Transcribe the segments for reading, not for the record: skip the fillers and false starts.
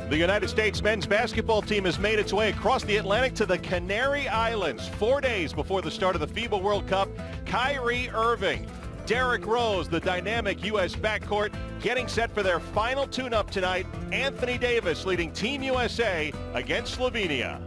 The United States men's basketball team has made its way across the Atlantic to the Canary Islands 4 days before the start of the Fiba World Cup. Kyrie Irving, Derrick Rose, the dynamic U.S. backcourt, getting set for their final tune-up tonight. Anthony Davis leading Team USA against Slovenia.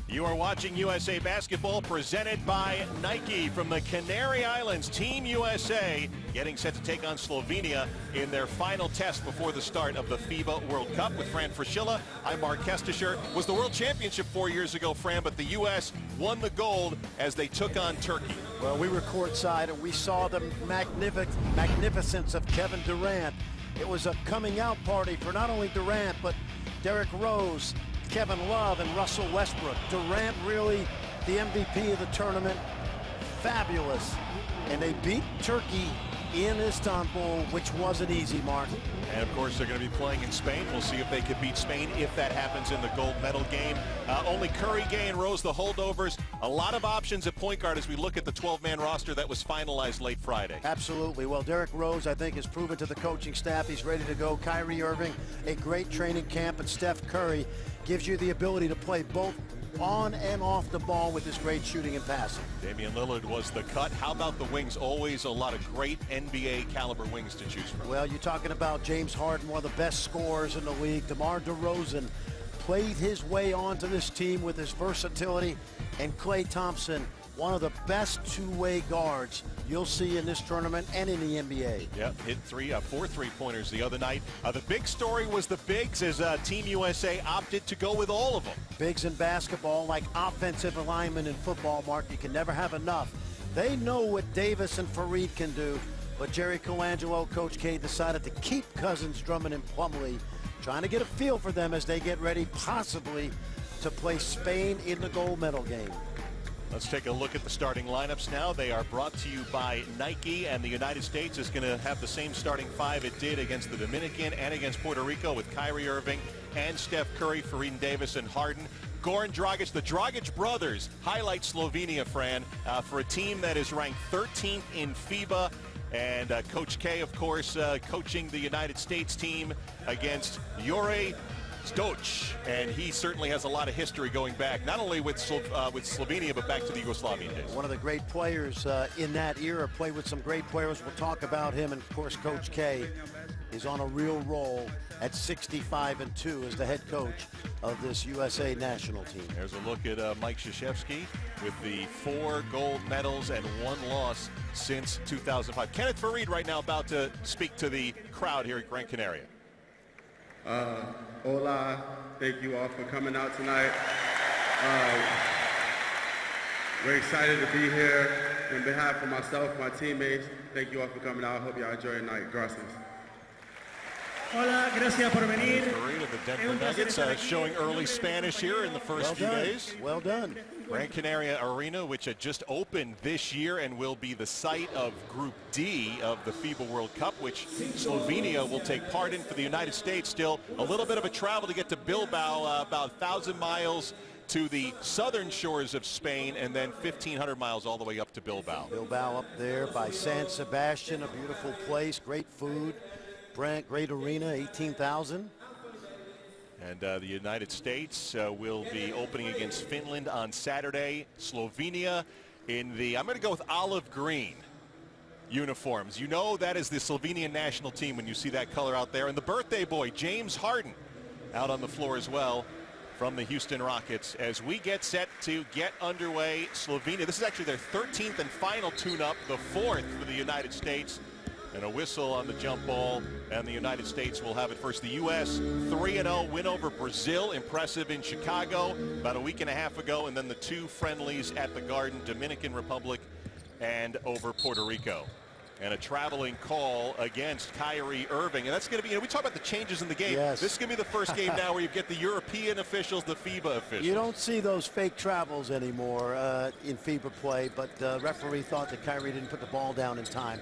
You are watching USA Basketball presented by Nike from the Canary Islands. Team USA getting set to take on Slovenia in their final test before the start of the FIBA World Cup. With Fran Fraschilla, I'm Mark Kestischer. Was the World Championship 4 years ago, Fran, but the U.S. won the gold as they took on Turkey. Well, we were courtside and we saw the magnificence of Kevin Durant. It was a coming out party for not only Durant, but Derrick Rose, Kevin Love, and Russell Westbrook. Durant really the MVP of the tournament. Fabulous. And they beat Turkey in Istanbul, which wasn't easy, Mark. And of course they're going to be playing in Spain. We'll see if they can beat Spain if that happens in the gold medal game. Only Curry, Gay, and Rose the holdovers. A lot of options at point guard as we look at the 12-man roster that was finalized late Friday. Absolutely. Well, Derrick Rose, I think, has proven to the coaching staff he's ready to go. Kyrie Irving, a great training camp, and Steph Curry gives you the ability to play both on and off the ball with his great shooting and passing. Damian Lillard was the cut. How about the wings? Always a lot of great NBA caliber wings to choose from. Well, you're talking about James Harden, one of the best scorers in the league. DeMar DeRozan played his way onto this team with his versatility, and Klay Thompson, one of the best two-way guards you'll see in this tournament and in the NBA. Yep, hit four three-pointers the other night. The big story was the bigs as Team USA opted to go with all of them. Bigs in basketball, like offensive alignment in football, Mark, you can never have enough. They know what Davis and Fareed can do, but Jerry Colangelo, Coach K, decided to keep Cousins, Drummond, and Plumlee, trying to get a feel for them as they get ready possibly to play Spain in the gold medal game. Let's take a look at the starting lineups now. They are brought to you by Nike, and the United States is going to have the same starting five it did against the Dominican and against Puerto Rico with Kyrie Irving and Steph Curry, Fareed Davis, and Harden. Goran Dragic, the Dragic brothers, highlight Slovenia, Fran, for a team that is ranked 13th in FIBA. And Coach K, of course, coaching the United States team against USA-SLOVENIA. And he certainly has a lot of history going back, not only with Slovenia, but back to the Yugoslavian days. One of the great players in that era, played with some great players. We'll talk about him. And, of course, Coach K is on a real roll at 65-2 as the head coach of this USA national team. There's a look at Mike Krzyzewski with the 4 gold medals and 1 loss since 2005. Kenneth Fareed right now about to speak to the crowd here at Gran Canaria. Hola, thank you all for coming out tonight. We're excited to be here. On behalf of myself, my teammates, thank you all for coming out. I hope y'all enjoy your night. Gracias. Hola, gracias por venir. Fareed of the Denver Nuggets showing early Spanish here in the first few days. Well done. Gran Canaria Arena, which had just opened this year and will be the site of Group D of the FIBA World Cup, which Slovenia will take part in. For the United States, still a little bit of a travel to get to Bilbao, about 1,000 miles to the southern shores of Spain, and then 1,500 miles all the way up to Bilbao. Bilbao up there by San Sebastian, a beautiful place, great food, great arena, 18,000. And the United States will be opening against Finland on Saturday. Slovenia in the, I'm going to go with olive green uniforms. You know that is the Slovenian national team when you see that color out there. And the birthday boy, James Harden, out on the floor as well from the Houston Rockets as we get set to get underway. Slovenia, this is actually their 13th and final tune-up, the 4th for the United States. And a whistle on the jump ball, and the United States will have it first. The U.S. 3-0 win over Brazil, impressive in Chicago about a week and a half ago, and then the 2 friendlies at the Garden, Dominican Republic and over Puerto Rico. And a traveling call against Kyrie Irving. And that's going to be, you know, we talk about the changes in the game. Yes. This is going to be the first game now where you get the European officials, the FIBA officials. You don't see those fake travels anymore in FIBA play, but the referee thought that Kyrie didn't put the ball down in time.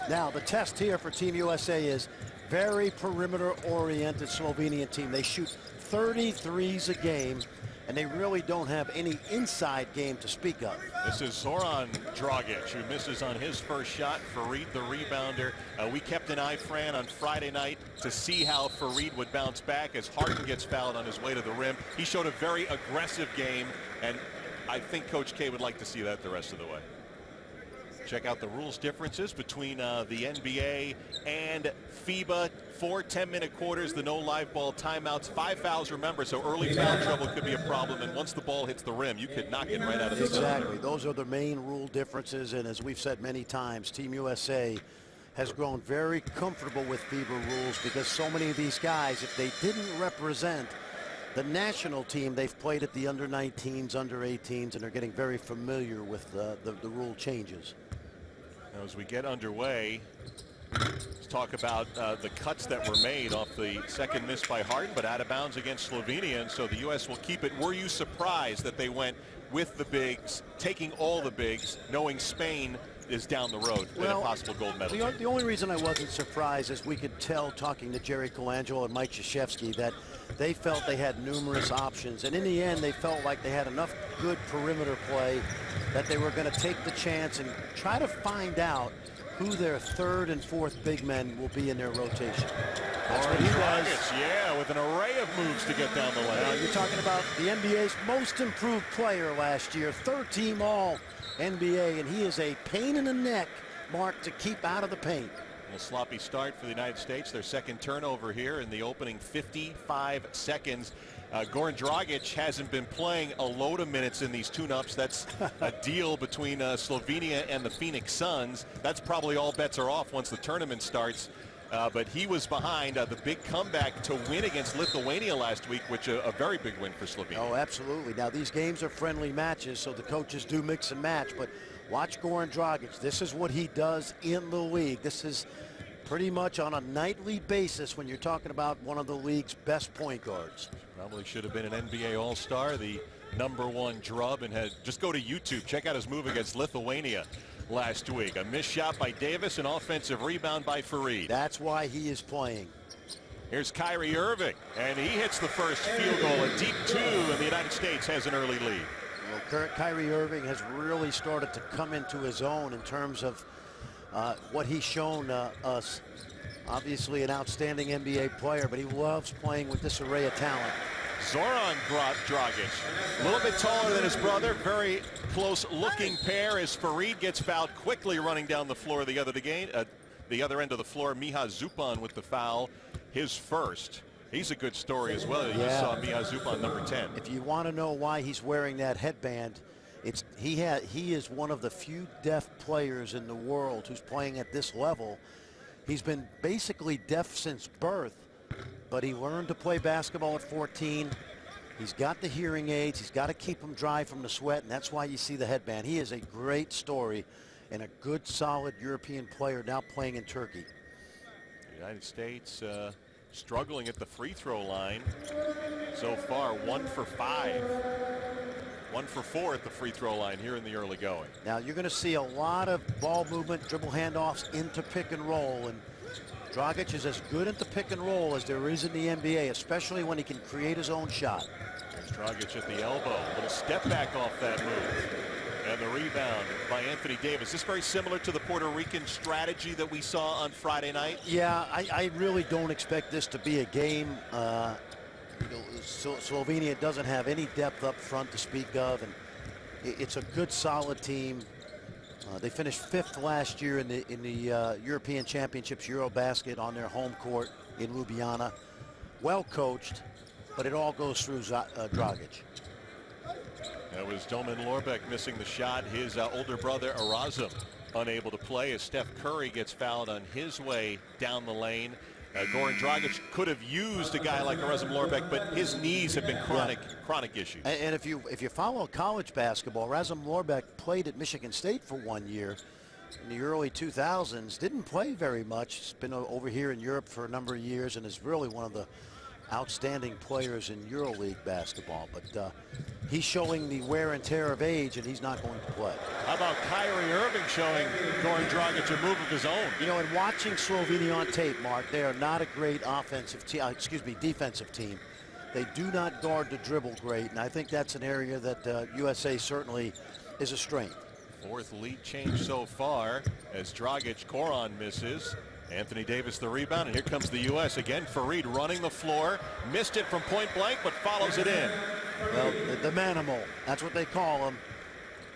Now, the test here for Team USA is very perimeter-oriented Slovenian team. They shoot 33s a game, and they really don't have any inside game to speak of. This is Zoran Dragic, who misses on his first shot. Farid, the rebounder. We kept an eye, Fran, on Friday night to see how Farid would bounce back as Harden gets fouled on his way to the rim. He showed a very aggressive game, and I think Coach K would like to see that the rest of the way. Check out the rules differences between the NBA and FIBA. 4 10-minute quarters, the no live ball timeouts, 5 fouls, remember, so early foul trouble could be a problem, and once the ball hits the rim, you could knock it right out of the zone. Exactly. Those are the main rule differences, and as we've said many times, Team USA has grown very comfortable with FIBA rules because so many of these guys, if they didn't represent the national team, they've played at the under-19s, under-18s, and are getting very familiar with the rule changes. Now, as we get underway, let's talk about the cuts that were made off the second miss by Harden, but out of bounds against Slovenia, and so the U.S. will keep it. Were you surprised that they went with the bigs, taking all the bigs, knowing Spain is down the road with a possible gold medal? The only reason I wasn't surprised is we could tell, talking to Jerry Colangelo and Mike Krzyzewski, that they felt they had numerous options, and in the end they felt like they had enough good perimeter play that they were going to take the chance and try to find out who their third and fourth big men will be in their rotation. That's what he does. Yeah, with an array of moves to get down the lane. You're talking about the NBA's most improved player last year, third-team All-NBA, and he is a pain in the neck, Mark, to keep out of the paint. A sloppy start for the United States. Their second turnover here in the opening 55 seconds. Goran Dragic hasn't been playing a load of minutes in these tune-ups. That's a deal between Slovenia and the Phoenix Suns. That's probably all bets are off once the tournament starts. But he was behind the big comeback to win against Lithuania last week, which a very big win for Slovenia. Oh, absolutely. Now, these games are friendly matches, so the coaches do mix and match. But watch Goran Dragic. This is what he does in the league. This is pretty much on a nightly basis when you're talking about one of the league's best point guards. Probably should have been an NBA All-Star, the #1 drub, and just go to YouTube. Check out his move against Lithuania last week. A missed shot by Davis, an offensive rebound by Farid. That's why he is playing. Here's Kyrie Irving, and he hits the first field goal, a deep 2, and the United States has an early lead. Well, Kyrie Irving has really started to come into his own in terms of what he's shown us. Obviously an outstanding NBA player, but he loves playing with this array of talent. Zoran Dragic, a little bit taller than his brother, very close looking pair as Farid gets fouled, quickly running down the floor the other end of the floor. Miha Zupan with the foul, his first. He's a good story as well. You saw Miha Zupan, number 10. If you want to know why he's wearing that headband, he is one of the few deaf players in the world who's playing at this level. He's been basically deaf since birth, but he learned to play basketball at 14. He's got the hearing aids. He's got to keep them dry from the sweat, and that's why you see the headband. He is a great story and a good, solid European player now playing in Turkey. The United States struggling at the free throw line so far. 1 for 5. 1 for 4 at the free throw line here in the early going. Now you're going to see a lot of ball movement, dribble handoffs into pick and roll, and Dragic is as good at the pick and roll as there is in the NBA, especially when he can create his own shot. There's Dragic at the elbow, a little step back off that move. And the rebound by Anthony Davis. This very similar to the Puerto Rican strategy that we saw on Friday night. Yeah, I really don't expect this to be a game. Slovenia doesn't have any depth up front to speak of, and it's a good, solid team. They finished 5th last year in the European Championships Eurobasket on their home court in Ljubljana. Well coached, but it all goes through Dragic. That was Domen Lorbeck missing the shot. His older brother Erasm unable to play as Steph Curry gets fouled on his way down the lane. Goran Dragic could have used a guy like Erasm Lorbeck, but his knees have been chronic issues. And if you follow college basketball, Erasm Lorbeck played at Michigan State for 1 year in the early 2000s. Didn't play very much. He's been over here in Europe for a number of years and is really one of the outstanding players in EuroLeague basketball. But he's showing the wear and tear of age, and he's not going to play. How about Kyrie Irving showing Goran Dragic a move of his own? You know, and watching Slovenia on tape, Mark, they are not a great defensive team. They do not guard the dribble great, and I think that's an area that USA certainly is a strength. Fourth lead change so far as Dragic, Koron misses. Anthony Davis the rebound, and here comes the U.S. again. Farid running the floor, missed it from point blank, but follows it in. Well, the Manimal, that's what they call him.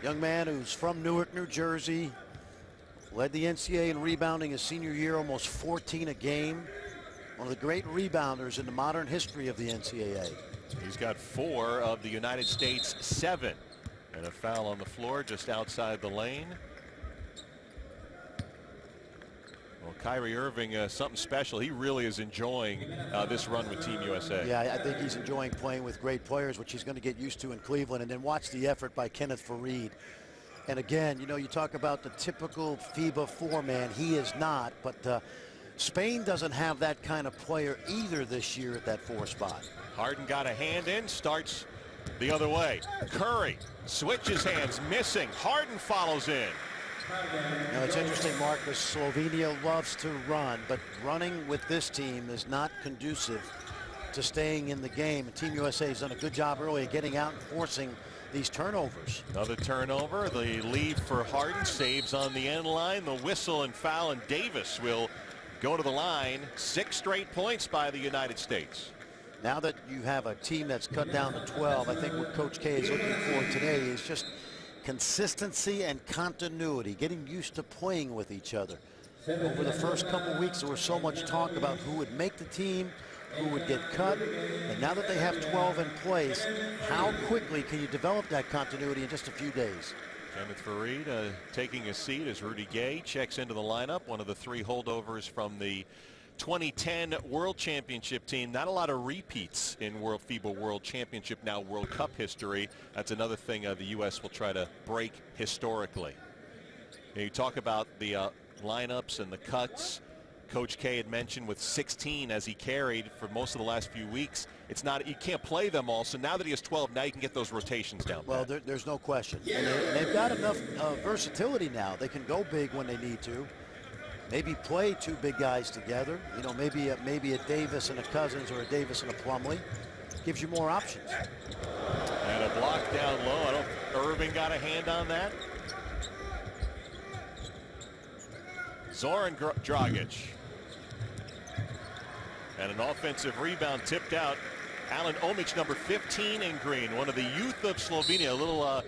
Young man who's from Newark, New Jersey, led the NCAA in rebounding his senior year, almost 14 a game. One of the great rebounders in the modern history of the NCAA. He's got 4 of the United States' 7. And a foul on the floor just outside the lane. Well, Kyrie Irving, something special. He really is enjoying this run with Team USA. Yeah, I think he's enjoying playing with great players, which he's going to get used to in Cleveland. And then watch the effort by Kenneth Farid. And again, you know, you talk about the typical FIBA 4-man. He is not, but Spain doesn't have that kind of player either this year at that 4 spot. Harden got a hand in, starts the other way. Curry switches hands, missing. Harden follows in. Now it's interesting, Mark, because Slovenia loves to run, but running with this team is not conducive to staying in the game. And Team USA has done a good job early of getting out and forcing these turnovers. Another turnover. The lead for Harden, saves on the end line. The whistle and foul, and Davis will go to the line. 6 straight points by the United States. Now that you have a team that's cut down to 12, I think what Coach K is looking for today is just consistency and continuity, getting used to playing with each other. Over the first couple weeks, there was so much talk about who would make the team, who would get cut, and now that they have 12 in place, how quickly can you develop that continuity in just a few days? Kenneth Farid taking a seat as Rudy Gay checks into the lineup, one of the 3 holdovers from the 2010 World Championship team. Not a lot of repeats in FIBA World Championship, now World Cup history. That's another thing the U.S. will try to break historically. You talk about the lineups and the cuts. Coach K had mentioned with 16 as he carried for most of the last few weeks. It's not, you can't play them all, so now that he has 12, now you can get those rotations down. Well, there's no question. And they've got enough versatility now. They can go big when they need to. Maybe play 2 big guys together. You know, maybe a Davis and a Cousins or a Davis and a Plumlee. Gives you more options. And a block down low. Irving got a hand on that. Zoran Dragic. And an offensive rebound tipped out. Alan Omic, number 15 in green, one of the youth of Slovenia. A little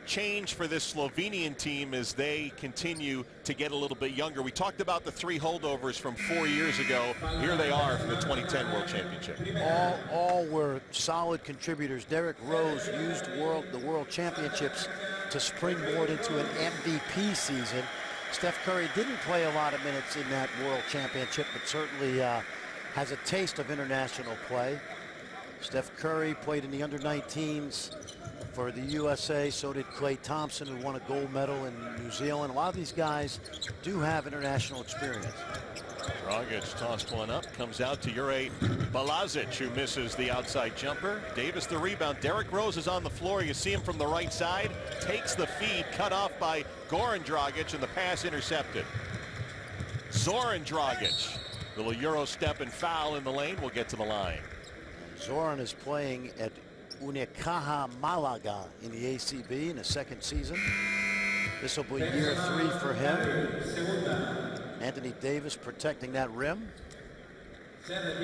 change for this Slovenian team as they continue to get a little bit younger. We talked about the 3 holdovers from 4 years ago. Here they are from the 2010 World Championship. All were solid contributors. Derrick Rose used the World Championships to springboard into an MVP season. Steph Curry didn't play a lot of minutes in that World Championship, but certainly has a taste of international play. Steph Curry played in the under-19s for the USA. So did Klay Thompson, who won a gold medal in New Zealand. A lot of these guys do have international experience. Dragic tossed one up, comes out to Jure Balazic, who misses the outside jumper. Davis the rebound. Derrick Rose is on the floor. You see him from the right side. Takes the feed, cut off by Goran Dragic, and the pass intercepted. Zoran Dragic. Little Euro step and foul in the lane. We'll get to the line. Zoran is playing at Unicaja Malaga in the ACB in his 2nd season. This will be year 3 for him. Anthony Davis protecting that rim. We have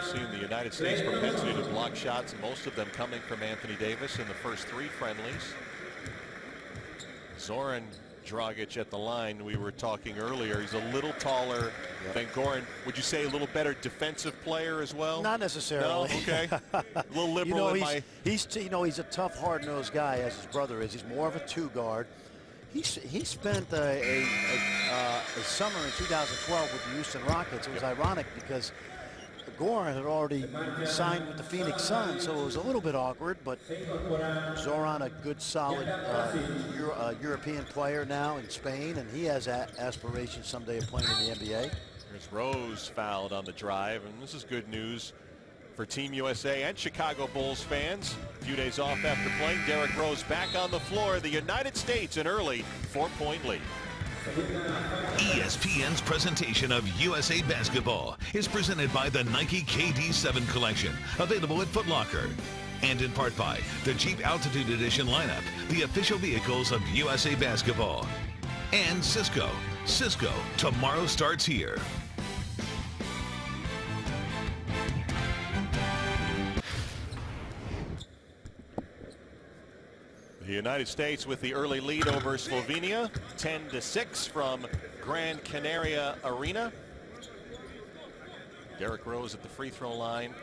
seen the United States propensity to block shots, most of them coming from Anthony Davis in the first 3 friendlies. Zoran Dragic at the line. We were talking earlier, he's a little taller than Goran. Would you say a little better defensive player as well? Not necessarily. No? Okay. A little liberal in my... He's a tough, hard-nosed guy, as his brother is. He's more of a 2 guard. He spent a summer in 2012 with the Houston Rockets. It was ironic because Goran had already signed with the Phoenix Suns, so it was a little bit awkward, but Zoran, a good, solid European player now in Spain, and he has aspirations someday of playing in the NBA. Here's Rose fouled on the drive, and this is good news for Team USA and Chicago Bulls fans. A few days off after playing, Derrick Rose back on the floor. The United States an early 4-point lead. ESPN's presentation of USA Basketball is presented by the Nike KD7 collection, available at Foot Locker. And in part by the Jeep Altitude Edition lineup, the official vehicles of USA Basketball. And Cisco. Cisco, tomorrow starts here. The United States with the early lead over Slovenia, 10-6 from Gran Canaria Arena. Derrick Rose at the free throw line.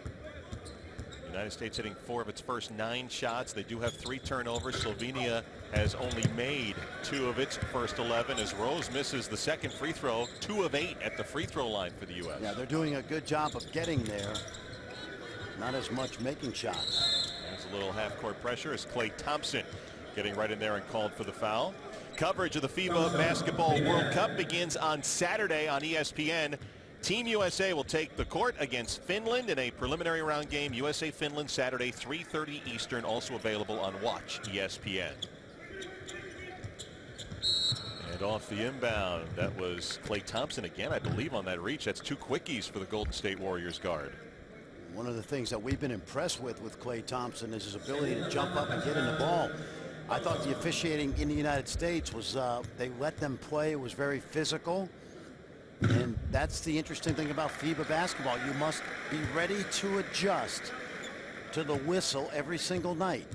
United States hitting 4 of its first 9 shots. They do have 3 turnovers. Slovenia has only made 2 of its first 11 as Rose misses the second free throw. 2 of 8 at the free throw line for the U.S. Yeah, they're doing a good job of getting there. Not as much making shots. There's a little half-court pressure as Klay Thompson getting right in there and called for the foul. Coverage of the FIBA Basketball World Cup begins on Saturday on ESPN. Team USA will take the court against Finland in a preliminary round game. USA-Finland Saturday, 3:30 Eastern, also available on Watch ESPN. And off the inbound, that was Klay Thompson again, I believe, on that reach. That's 2 quickies for the Golden State Warriors guard. One of the things that we've been impressed with Klay Thompson is his ability to jump up and get in the ball. I thought the officiating in the United States was they let them play. It was very physical. And that's the interesting thing about FIBA basketball. You must be ready to adjust to the whistle every single night.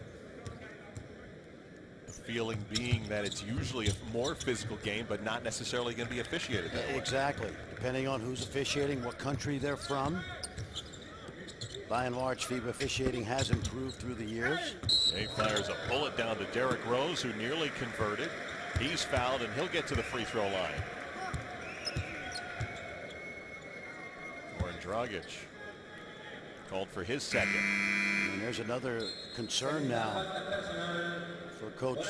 The feeling being that it's usually a more physical game, but not necessarily going to be officiated that way. Exactly. Depending on who's officiating, what country they're from. By and large, FIBA officiating has improved through the years. He fires a bullet down to Derrick Rose, who nearly converted. He's fouled, and he'll get to the free throw line. Dragic called for his second. And there's another concern now for Coach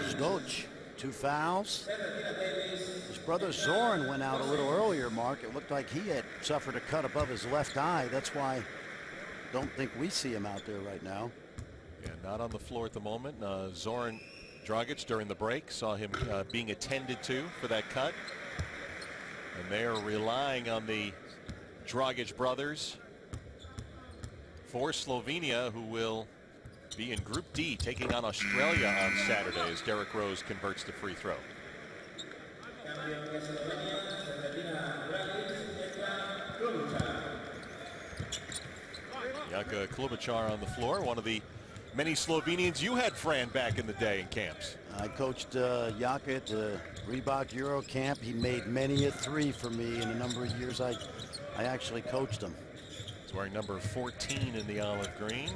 Zdoch. 2 fouls. His brother Zoran went out a little earlier, Mark. It looked like he had suffered a cut above his left eye. That's why I don't think we see him out there right now. Yeah, not on the floor at the moment. Zoran Dragic during the break saw him being attended to for that cut. And they are relying on the Dragic brothers for Slovenia, who will be in Group D taking on Australia on Saturday as Derrick Rose converts the free throw. Jaka Klobuchar on the floor, one of the many Slovenians you had, Fran, back in the day in camps. I coached Jaka at the Reebok Euro camp. He made many a 3 for me in a number of years I actually coached him. He's wearing number 14 in the olive green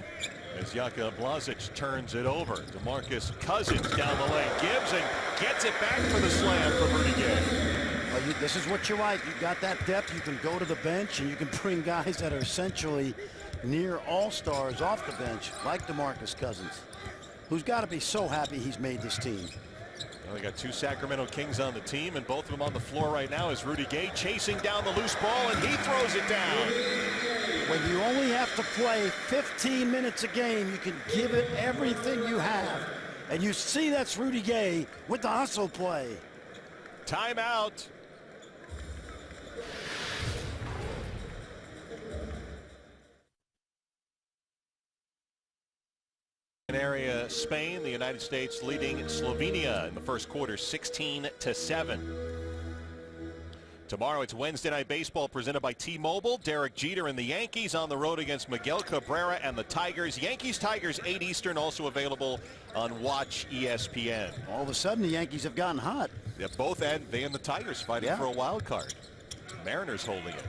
as Jaka Blažić turns it over. DeMarcus Cousins down the lane. Gibbs and gets it back for the slam for Rudy Gay. Well, this is what you like. You've got that depth. You can go to the bench and you can bring guys that are essentially near all-stars off the bench, like DeMarcus Cousins, who's got to be so happy he's made this team. Well, they got 2 Sacramento Kings on the team, and both of them on the floor right now is Rudy Gay chasing down the loose ball, and he throws it down. When you only have to play 15 minutes a game, you can give it everything you have. And you see that's Rudy Gay with the hustle play. Timeout. Area Spain, the United States leading Slovenia in the first quarter 16-7. Tomorrow it's Wednesday Night Baseball presented by T-Mobile. Derek Jeter and the Yankees on the road against Miguel Cabrera and the Tigers. Yankees-Tigers 8 Eastern, also available on Watch ESPN. All of a sudden the Yankees have gotten hot. Yeah, both they and the Tigers fighting for a wild card. Mariners holding it.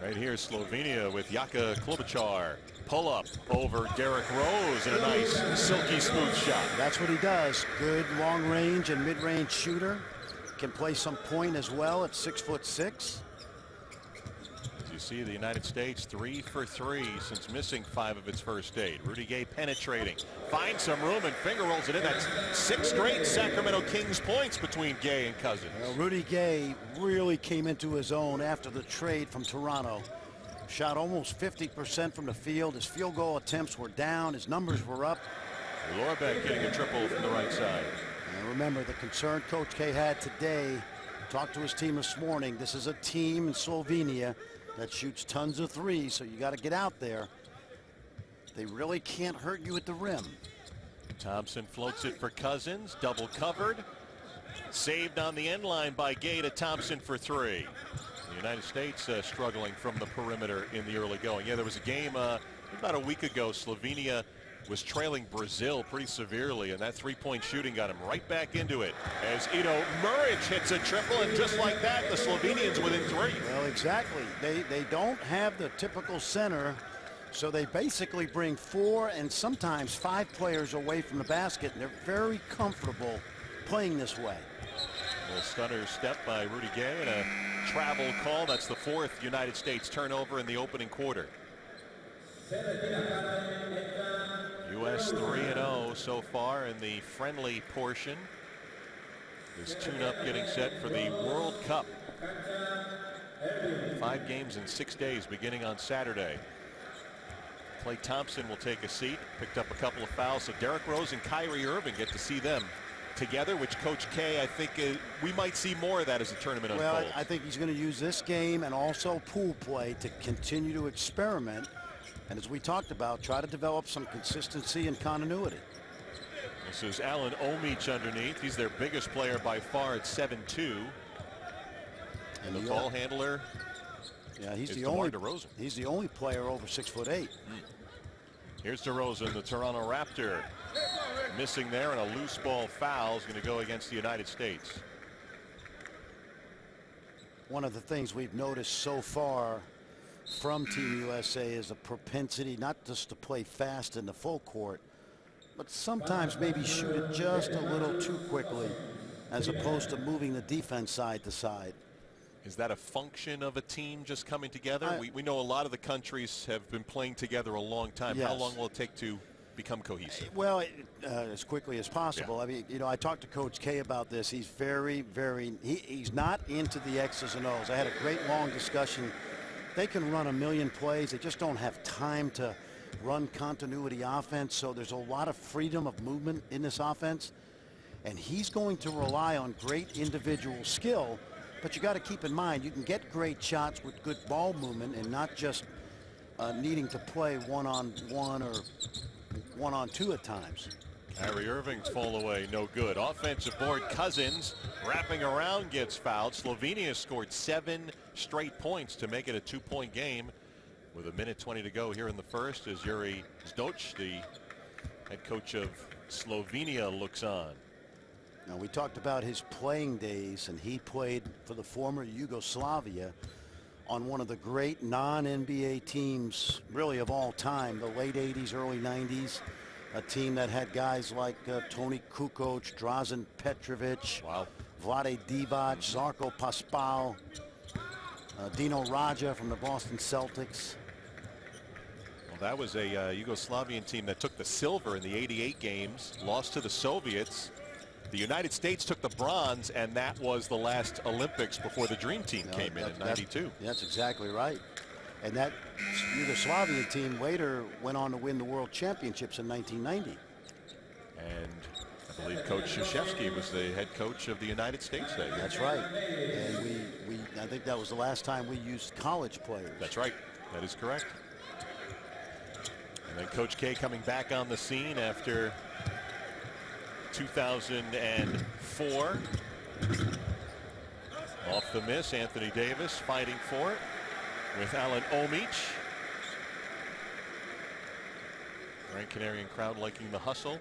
Right here Slovenia with Jaka Klobuchar. Pull-up over Derrick Rose and a nice silky smooth shot. That's what he does. Good long-range and mid-range shooter. Can play some point as well at 6'6". As you see, the United States 3 for 3 since missing 5 of its first 8. Rudy Gay penetrating, finds some room and finger rolls it in. That's 6 straight Sacramento Kings points between Gay and Cousins. Well, Rudy Gay really came into his own after the trade from Toronto. Shot almost 50% from the field. His field goal attempts were down. His numbers were up. Lorbeck getting a triple from the right side. And remember, the concern Coach K had today, talked to his team this morning, this is a team in Slovenia that shoots tons of threes, so you got to get out there. They really can't hurt you at the rim. Thompson floats it for Cousins, double covered. Saved on the end line by Gay to Thompson for three. The United States struggling from the perimeter in the early going. Yeah, there was a game about a week ago. Slovenia was trailing Brazil pretty severely, and that three-point shooting got him right back into it as Ido Muric hits a triple, and just like that, the Slovenians within three. Well, exactly. They don't have the typical center, so they basically bring 4 and sometimes 5 players away from the basket, and they're very comfortable playing this way. A little stunner step by Rudy Gay and a travel call. That's the 4th United States turnover in the opening quarter. U.S. 3-0 so far in the friendly portion. This tune-up getting set for the World Cup. 5 games in 6 days beginning on Saturday. Klay Thompson will take a seat. Picked up a couple of fouls, so Derrick Rose and Kyrie Irving get to see them together, which Coach K, I think we might see more of that as the tournament unfolds. Well, I think he's going to use this game and also pool play to continue to experiment. And as we talked about, try to develop some consistency and continuity. This is Alan Omic underneath. He's their biggest player by far at 7'2". And the ball handler, yeah, he's the only player over 6'8". Here's DeRozan, the Toronto Raptor. Missing there, and a loose ball foul is going to go against the United States. One of the things we've noticed so far from Team USA is a propensity not just to play fast in the full court, but sometimes maybe shoot it just a little too quickly as opposed to moving the defense side to side. Is that a function of a team just coming together? We know a lot of the countries have been playing together a long time. Yes. How long will it take to become cohesive? Well, as quickly as possible. Yeah. I mean, you know, I talked to Coach K about this. He's he's not into the X's and O's. I had a great long discussion. They can run a million plays. They just don't have time to run continuity offense. So there's a lot of freedom of movement in this offense. And he's going to rely on great individual skill. But you got to keep in mind, you can get great shots with good ball movement and not just needing to play one-on-one or one-on-two at times. Kyrie Irving's fall away, no good. Offensive board, Cousins wrapping around, gets fouled. Slovenia scored 7 straight points to make it a 2-point game. With a minute 20 to go here in the first, as Jure Zdoc, the head coach of Slovenia, looks on. Now, we talked about his playing days, and he played for the former Yugoslavia on one of the great non-NBA teams, really, of all time, the late 80s, early 90s, a team that had guys like Toni Kukoc, Drazen Petrovic, Vlade Divac, Zarko Paspal, Dino Radja from the Boston Celtics. Well, that was a Yugoslavian team that took the silver in the '88 games, lost to the Soviets. The United States took the bronze, and that was the last Olympics before the Dream Team came in '92. That's exactly right. And that Yugoslavian team later went on to win the World Championships in 1990. And I believe Coach Krzyzewski was the head coach of the United States that year. That's right. And I think that was the last time we used college players. That's right. That is correct. And then Coach K coming back on the scene after 2004. Off the miss, Anthony Davis fighting for it with Alan Omic. Grand Canarian crowd liking the hustle.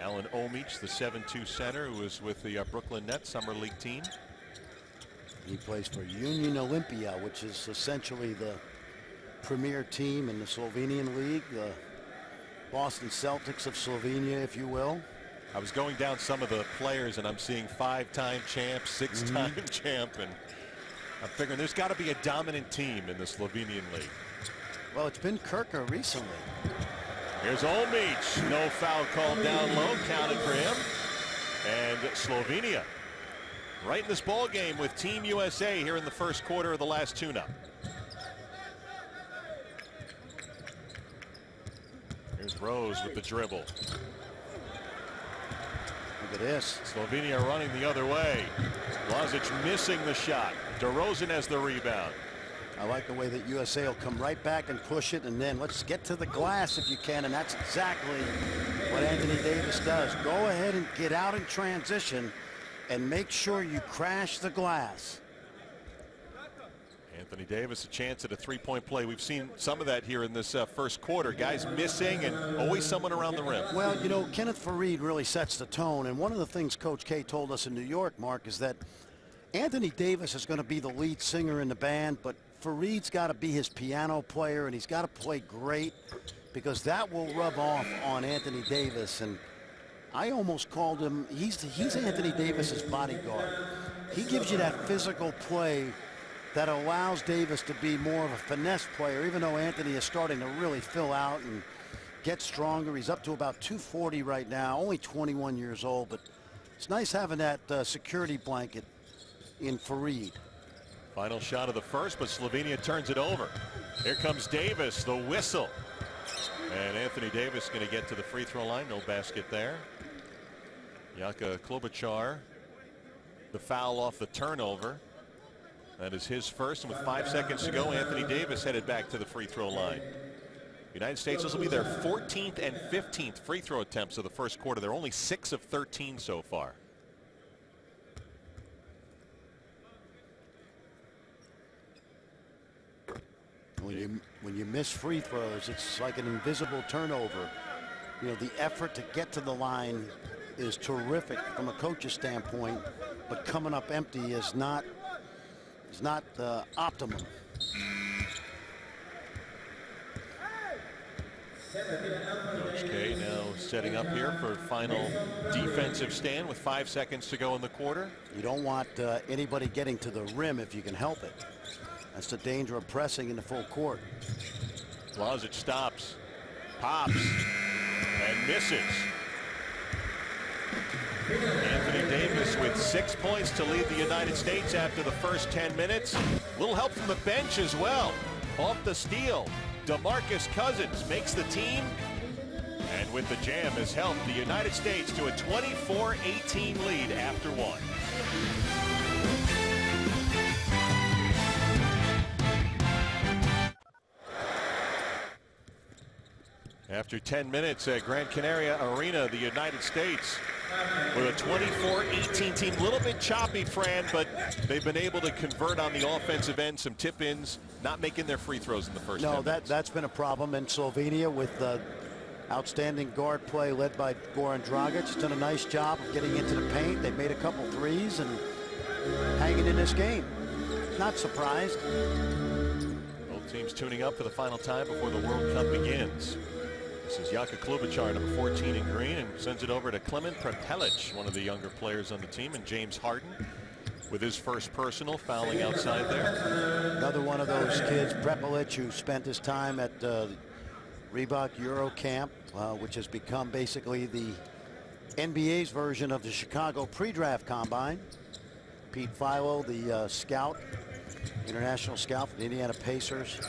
Alan Omic, the 7'2" center, who was with the Brooklyn Nets Summer League team. He plays for Union Olympia, which is essentially the premier team in the Slovenian league, the Boston Celtics of Slovenia, if you will. I was going down some of the players, and I'm seeing 5-time champ, 6-time champ, and I'm figuring there's got to be a dominant team in the Slovenian league. Well, it's been Krka recently. Here's Omic. No foul called down low, counted for him. And Slovenia right in this ball game with Team USA here in the first quarter of the last tune-up. Here's Rose with the dribble. Look at this. Slovenia running the other way. Lazic missing the shot. DeRozan has the rebound. I like the way that USA will come right back and push it, and then let's get to the glass if you can, and that's exactly what Anthony Davis does. Go ahead and get out in transition and make sure you crash the glass. Anthony Davis, a chance at a three-point play. We've seen some of that here in this first quarter. Guys missing and always someone around the rim. Well, you know, Kenneth Faried really sets the tone, and one of the things Coach K told us in New York, Mark, is that Anthony Davis is going to be the lead singer in the band, but Faried's got to be his piano player, and he's got to play great because that will rub off on Anthony Davis. And I almost called him, he's Anthony Davis's bodyguard. He gives you that physical play that allows Davis to be more of a finesse player, even though Anthony is starting to really fill out and get stronger. He's up to about 240 right now, only 21 years old, but it's nice having that security blanket in Faried. Final shot of the first, but Slovenia turns it over. Here comes Davis, the whistle. And Anthony Davis going to get to the free throw line. No basket there. Jaka Klobuchar, the foul off the turnover. That is his first, and with 5 seconds to go, Anthony Davis headed back to the free throw line. United States, this will be their 14th and 15th free throw attempts of the first quarter. They're only 6 of 13 so far. When you miss free throws, it's like an invisible turnover. You know, the effort to get to the line is terrific from a coach's standpoint, but coming up empty is not optimum. Coach K now setting up here for final defensive stand with 5 seconds to go in the quarter. You don't want anybody getting to the rim if you can help it. That's the danger of pressing in the full court. Lazic stops, pops, and misses. Anthony Davis with 6 points to lead the United States after the first 10 minutes. A little help from the bench as well. Off the steal, DeMarcus Cousins makes the team. And with the jam has helped the United States to a 24-18 lead after one. After 10 minutes at Gran Canaria Arena, the United States with a 24-18 team. A little bit choppy, Fran, but they've been able to convert on the offensive end, some tip-ins, not making their free throws in the first 10 minutes. That's been a problem in Slovenia with outstanding guard play led by Goran Dragic. He's done a nice job of getting into the paint. They've made a couple threes and hanging in this game. Not surprised. Both teams tuning up for the final time before the World Cup begins. This is Jaka Klobuchar, number 14 in green, and sends it over to Klemen Prepelic, one of the younger players on the team, and James Harden with his first personal, fouling outside there. Another one of those kids, Prepelic, who spent his time at Reebok Euro Camp, which has become basically the NBA's version of the Chicago pre-draft combine. Pete Philo, the scout, international scout for the Indiana Pacers,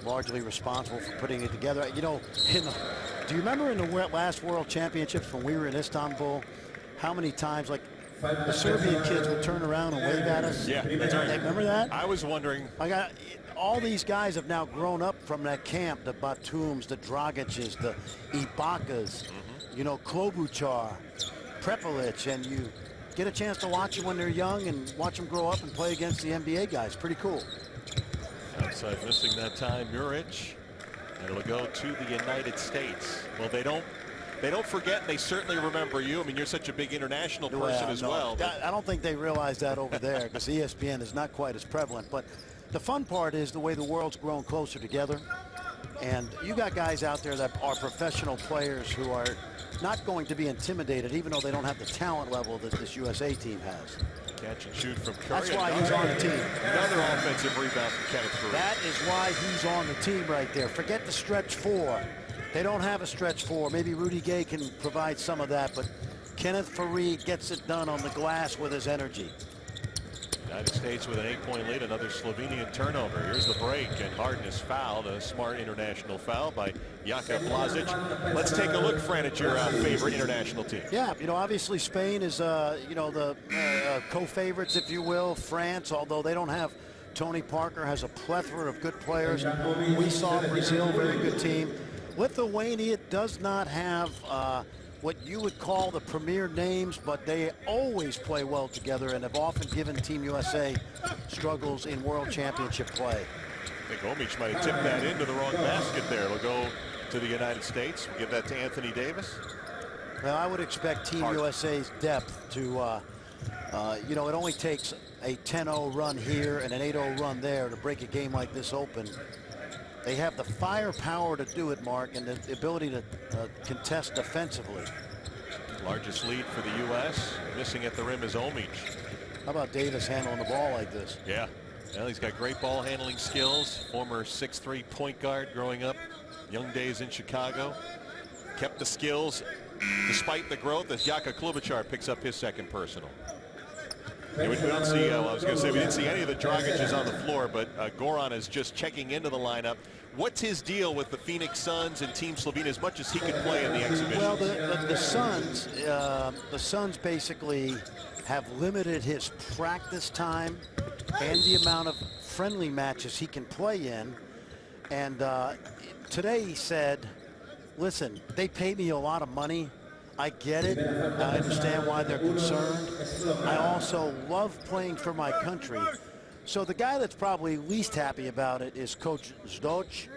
largely responsible for putting it together. You know, do you remember in the last World Championships when we were in Istanbul, how many times, like, the Serbian kids would turn around and wave at us? Yeah, that's right. Remember that? I was wondering. All these guys have now grown up from that camp, the Batums, the Dragic's, the Ibakas, you know, Klobuchar, Prepelic, and you get a chance to watch them when they're young and watch them grow up and play against the NBA guys. Pretty cool. Outside missing that time, Muric, and it'll go to the United States. Well, they don't forget, and they certainly remember you. I mean, you're such a big international person as well. I don't think they realize that over there because ESPN is not quite as prevalent. But the fun part is the way the world's grown closer together. And you got guys out there that are professional players who are not going to be intimidated, even though they don't have the talent level that this USA team has. Catch and shoot from Curry. That's why he's on the team. Another offensive rebound from Kenneth Faried. That is why he's on the team right there. Forget the stretch four. They don't have a stretch four. Maybe Rudy Gay can provide some of that, but Kenneth Faried gets it done on the glass with his energy. United States with an 8-point lead, another Slovenian turnover. Here's the break, and Harden is fouled. A smart international foul by Jaka Blažić. Let's take a look, Fran, at your favorite international team. Yeah, obviously Spain is, the co-favorites, if you will. France, although they don't have Tony Parker, has a plethora of good players. We saw Brazil, very good team. Lithuania does not have what you would call the premier names, but they always play well together and have often given Team USA struggles in World Championship play. I think Omic might have tipped that into the wrong basket there. It'll go to the United States. We'll give that to Anthony Davis. Well, I would expect Team USA's depth to, it only takes a 10-0 run here and an 8-0 run there to break a game like this open. They have the firepower to do it, Mark, and the ability to contest defensively. Largest lead for the U.S. Missing at the rim is Omic. How about Davis handling the ball like this? Yeah. Well, he's got great ball handling skills. Former 6'3" point guard growing up. Young days in Chicago. Kept the skills despite the growth as Jaka Klobuchar picks up his second personal. Yeah, we don't see, I was going to say, we didn't see any of the Dragiches on the floor, but Goran is just checking into the lineup. What's his deal with the Phoenix Suns and Team Slovenia as much as he could play in the exhibition? Well, the Suns basically have limited his practice time and the amount of friendly matches he can play in. And today he said, listen, they pay me a lot of money. I get it. I understand why they're concerned. I also love playing for my country. So the guy that's probably least happy about it is Coach Zdoj.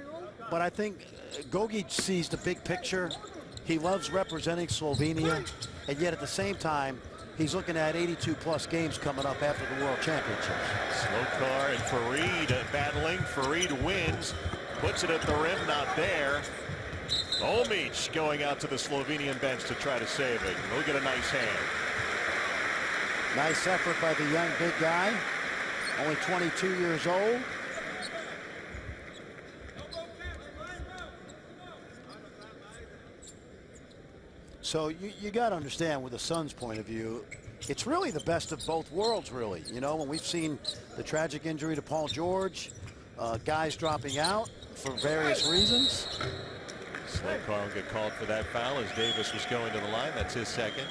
But I think Gogic sees the big picture. He loves representing Slovenia. And yet at the same time, he's looking at 82-plus games coming up after the World Championships. Slokar and Farid battling. Farid wins. Puts it at the rim. Not there. Omic going out to the Slovenian bench to try to save it. He'll get a nice hand. Nice effort by the young big guy. Only 22 years old. So you got to understand, with the Suns' point of view, it's really the best of both worlds, really. When we've seen the tragic injury to Paul George, guys dropping out for various reasons. Slokar will get called for that foul as Davis was going to the line. That's his second.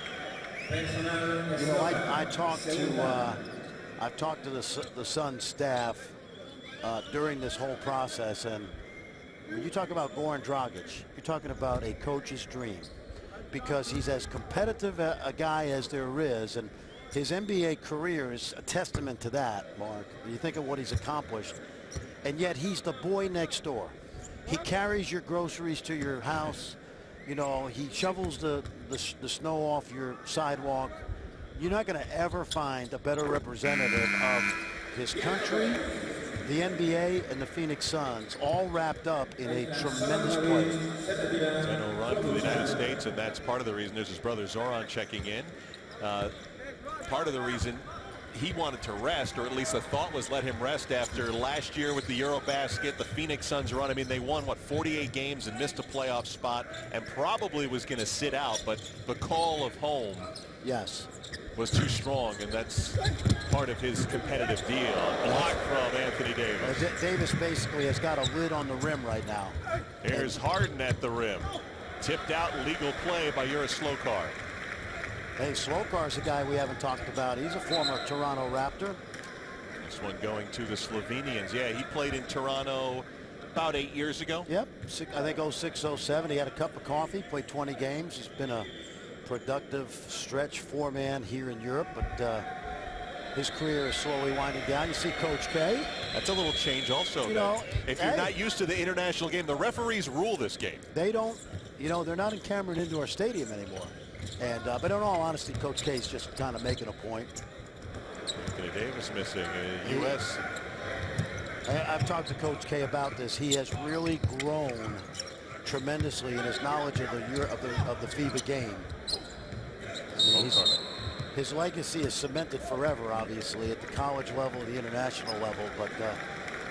I've talked to the Suns staff during this whole process, and when you talk about Goran Dragic, you're talking about a coach's dream, because he's as competitive a guy as there is, and his NBA career is a testament to that, Mark. When you think of what he's accomplished, and yet he's the boy next door. He carries your groceries to your house. He shovels the snow off your sidewalk. You're not going to ever find a better representative of his country, the NBA, and the Phoenix Suns, all wrapped up in a tremendous play. 10-0 run for the United States, and that's part of the reason. There's his brother Zoran checking in. Part of the reason he wanted to rest, or at least the thought was let him rest after last year with the Eurobasket, the Phoenix Suns run. I mean, they won, 48 games and missed a playoff spot and probably was going to sit out, but the call of home was too strong, and that's part of his competitive deal. Block from Anthony Davis. Davis basically has got a lid on the rim right now. Here's Harden at the rim. Tipped out, legal play by Slokar. Hey, Slokar's a guy we haven't talked about. He's a former Toronto Raptor. This one going to the Slovenians. Yeah, he played in Toronto about 8 years ago. Yep, I think 06, 07. He had a cup of coffee, played 20 games. He's been a productive stretch four-man here in Europe, but his career is slowly winding down. You see Coach K. That's a little change also. If you're not used to the international game, the referees rule this game. They don't, they're not in Cameron Indoor Stadium anymore. And but in all honesty, Coach K is just kind of making a point. Anthony Davis missing. U.S. I've talked to Coach K about this. He has really grown tremendously in his knowledge of the FIBA game. His legacy is cemented forever, obviously, at the college level, the international level. But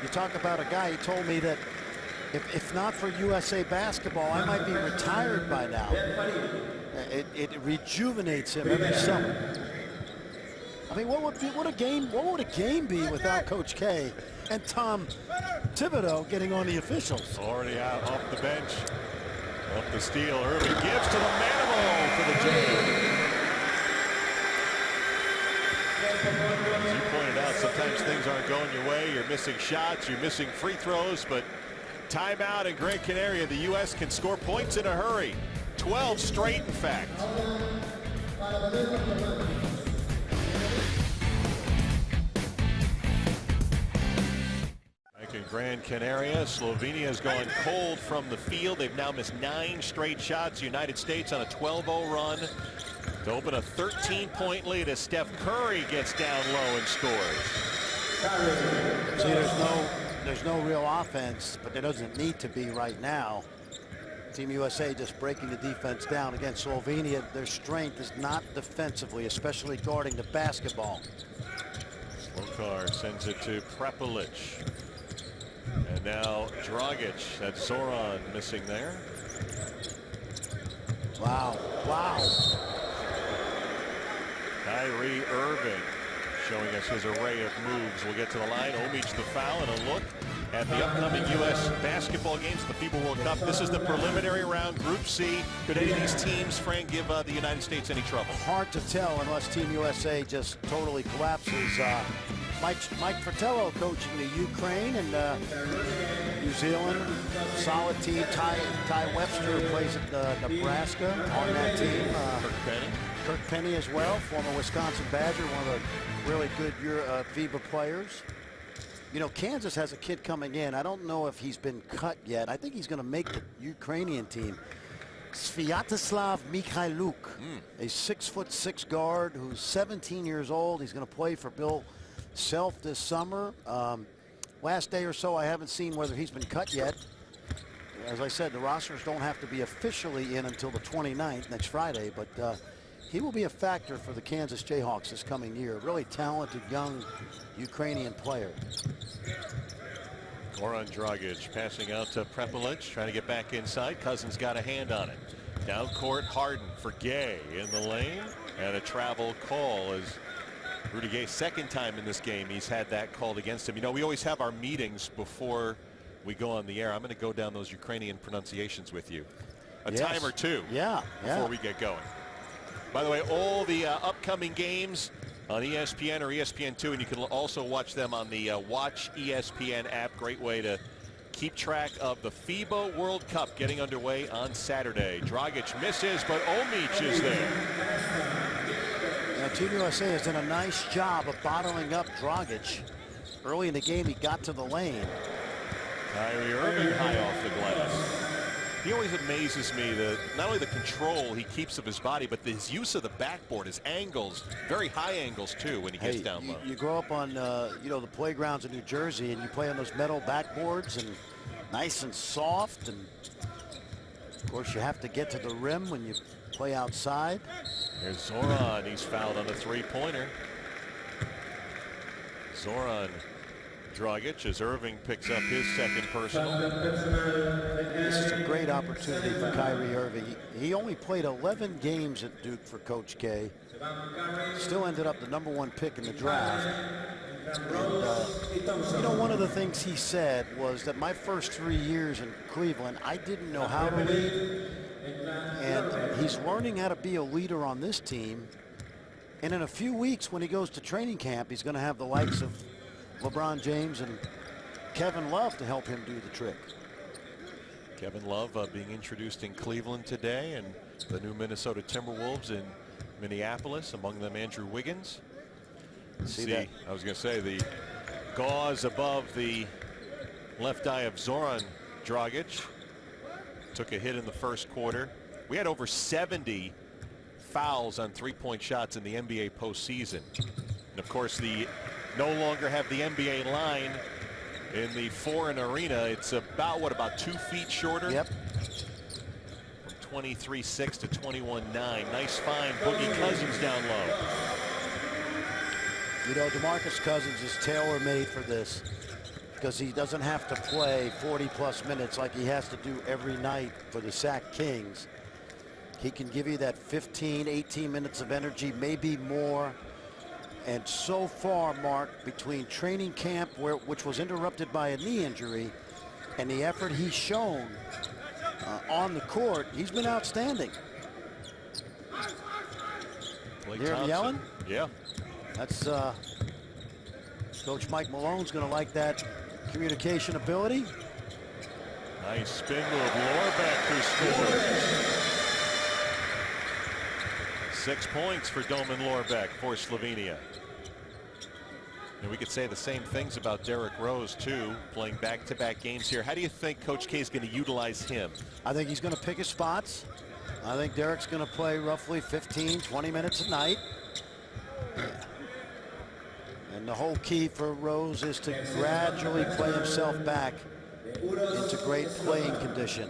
you talk about a guy. He told me that if not for USA basketball, I might be retired by now. It rejuvenates him every summer. I mean, what would a game be without Coach K and Tom Thibodeau getting on the officials? Already out off the bench. Up the steal. Irving gives to the Manimal for the jam. As you pointed out, sometimes things aren't going your way. You're missing shots, you're missing free throws, but timeout in Gran Canaria. The U.S. can score points in a hurry. 12 straight, in fact. Back in Gran Canaria, Slovenia has gone cold from the field. They've now missed 9 straight shots. United States on a 12-0 run to open a 13-point lead as Steph Curry gets down low and scores. See, there's no real offense, but there doesn't need to be right now. Team USA just breaking the defense down. Against Slovenia, their strength is not defensively, especially guarding the basketball. Slokar sends it to Prepelic. And now Dragic. That's Zoran missing there. Wow. Kyrie Irving showing us his array of moves. We'll get to the line. Omic the foul, and a look at the upcoming U.S. basketball games, the FIBA World Cup. This is the preliminary round, Group C. Could any of these teams, Frank, give the United States any trouble? Hard to tell unless Team USA just totally collapses. Mike Fratello coaching the Ukraine and New Zealand. Solid team. Ty Webster plays at Nebraska on that team. Kirk Penny as well, former Wisconsin Badger, one of the really good FIBA players. You know, Kansas has a kid coming in. I don't know if he's been cut yet. I think he's going to make the Ukrainian team. Sviatoslav Mikhailuk, a 6'6" guard who's 17 years old. He's going to play for Bill Self this summer. Last day or so, I haven't seen whether he's been cut yet. As I said, the rosters don't have to be officially in until the 29th, next Friday, but he will be a factor for the Kansas Jayhawks this coming year. Really talented young Ukrainian player. Goran Dragic passing out to Prepelic, trying to get back inside. Cousins got a hand on it. Down court, Harden for Gay in the lane, and a travel call as Rudy Gay, second time in this game he's had that called against him. You know, we always have our meetings before we go on the air. I'm going to go down those Ukrainian pronunciations with you. A time or two before we get going. By the way, all the upcoming games on ESPN or ESPN2, and you can also watch them on the Watch ESPN app. Great way to keep track of the FIBA World Cup getting underway on Saturday. Dragic misses, but Omic is there. Now, Team USA has done a nice job of bottling up Dragic. Early in the game, he got to the lane. Kyrie Irving high off the glass. He always amazes me, not only the control he keeps of his body, but his use of the backboard, his angles, very high angles too when he gets down low. You grow up on you know, the playgrounds in New Jersey, and you play on those metal backboards, and nice and soft, and of course you have to get to the rim when you play outside. There's Zoran. He's fouled on a three-pointer. Zoran Dragic as Irving picks up his second personal. This is a great opportunity for Kyrie Irving. He only played 11 games at Duke for Coach K. Still ended up the #1 pick in the draft. And, you know, one of the things he said was that my first 3 years in Cleveland, I didn't know how to lead. And he's learning how to be a leader on this team. And in a few weeks, when he goes to training camp, he's going to have the likes of LeBron James and Kevin Love to help him do the trick. Kevin Love being introduced in Cleveland today, and the new Minnesota Timberwolves in Minneapolis, among them Andrew Wiggins. See that? I was going to say the gauze above the left eye of Zoran Dragic. Took a hit in the first quarter. We had over 70 fouls on three-point shots in the NBA postseason. And of course, no longer have the NBA line in the Foreign Arena. It's about 2 feet shorter. Yep. From 23.6 to 21.9. Nice find. Boogie Cousins down low. You know, DeMarcus Cousins is tailor-made for this because he doesn't have to play 40-plus minutes like he has to do every night for the Sac Kings. He can give you that 15, 18 minutes of energy, maybe more. And so far, Mark, between training camp, which was interrupted by a knee injury, and the effort he's shown on the court, he's been outstanding. Klay Hear him yelling? Yeah. That's Coach Mike Malone's going to like that communication ability. Nice spin move. Lorbeck who scores. 6 points for Doman Lorbeck for Slovenia. And we could say the same things about Derrick Rose, too, playing back-to-back games here. How do you think Coach K is going to utilize him? I think he's going to pick his spots. I think Derrick's going to play roughly 15, 20 minutes a night. And the whole key for Rose is to gradually play himself back into great playing condition.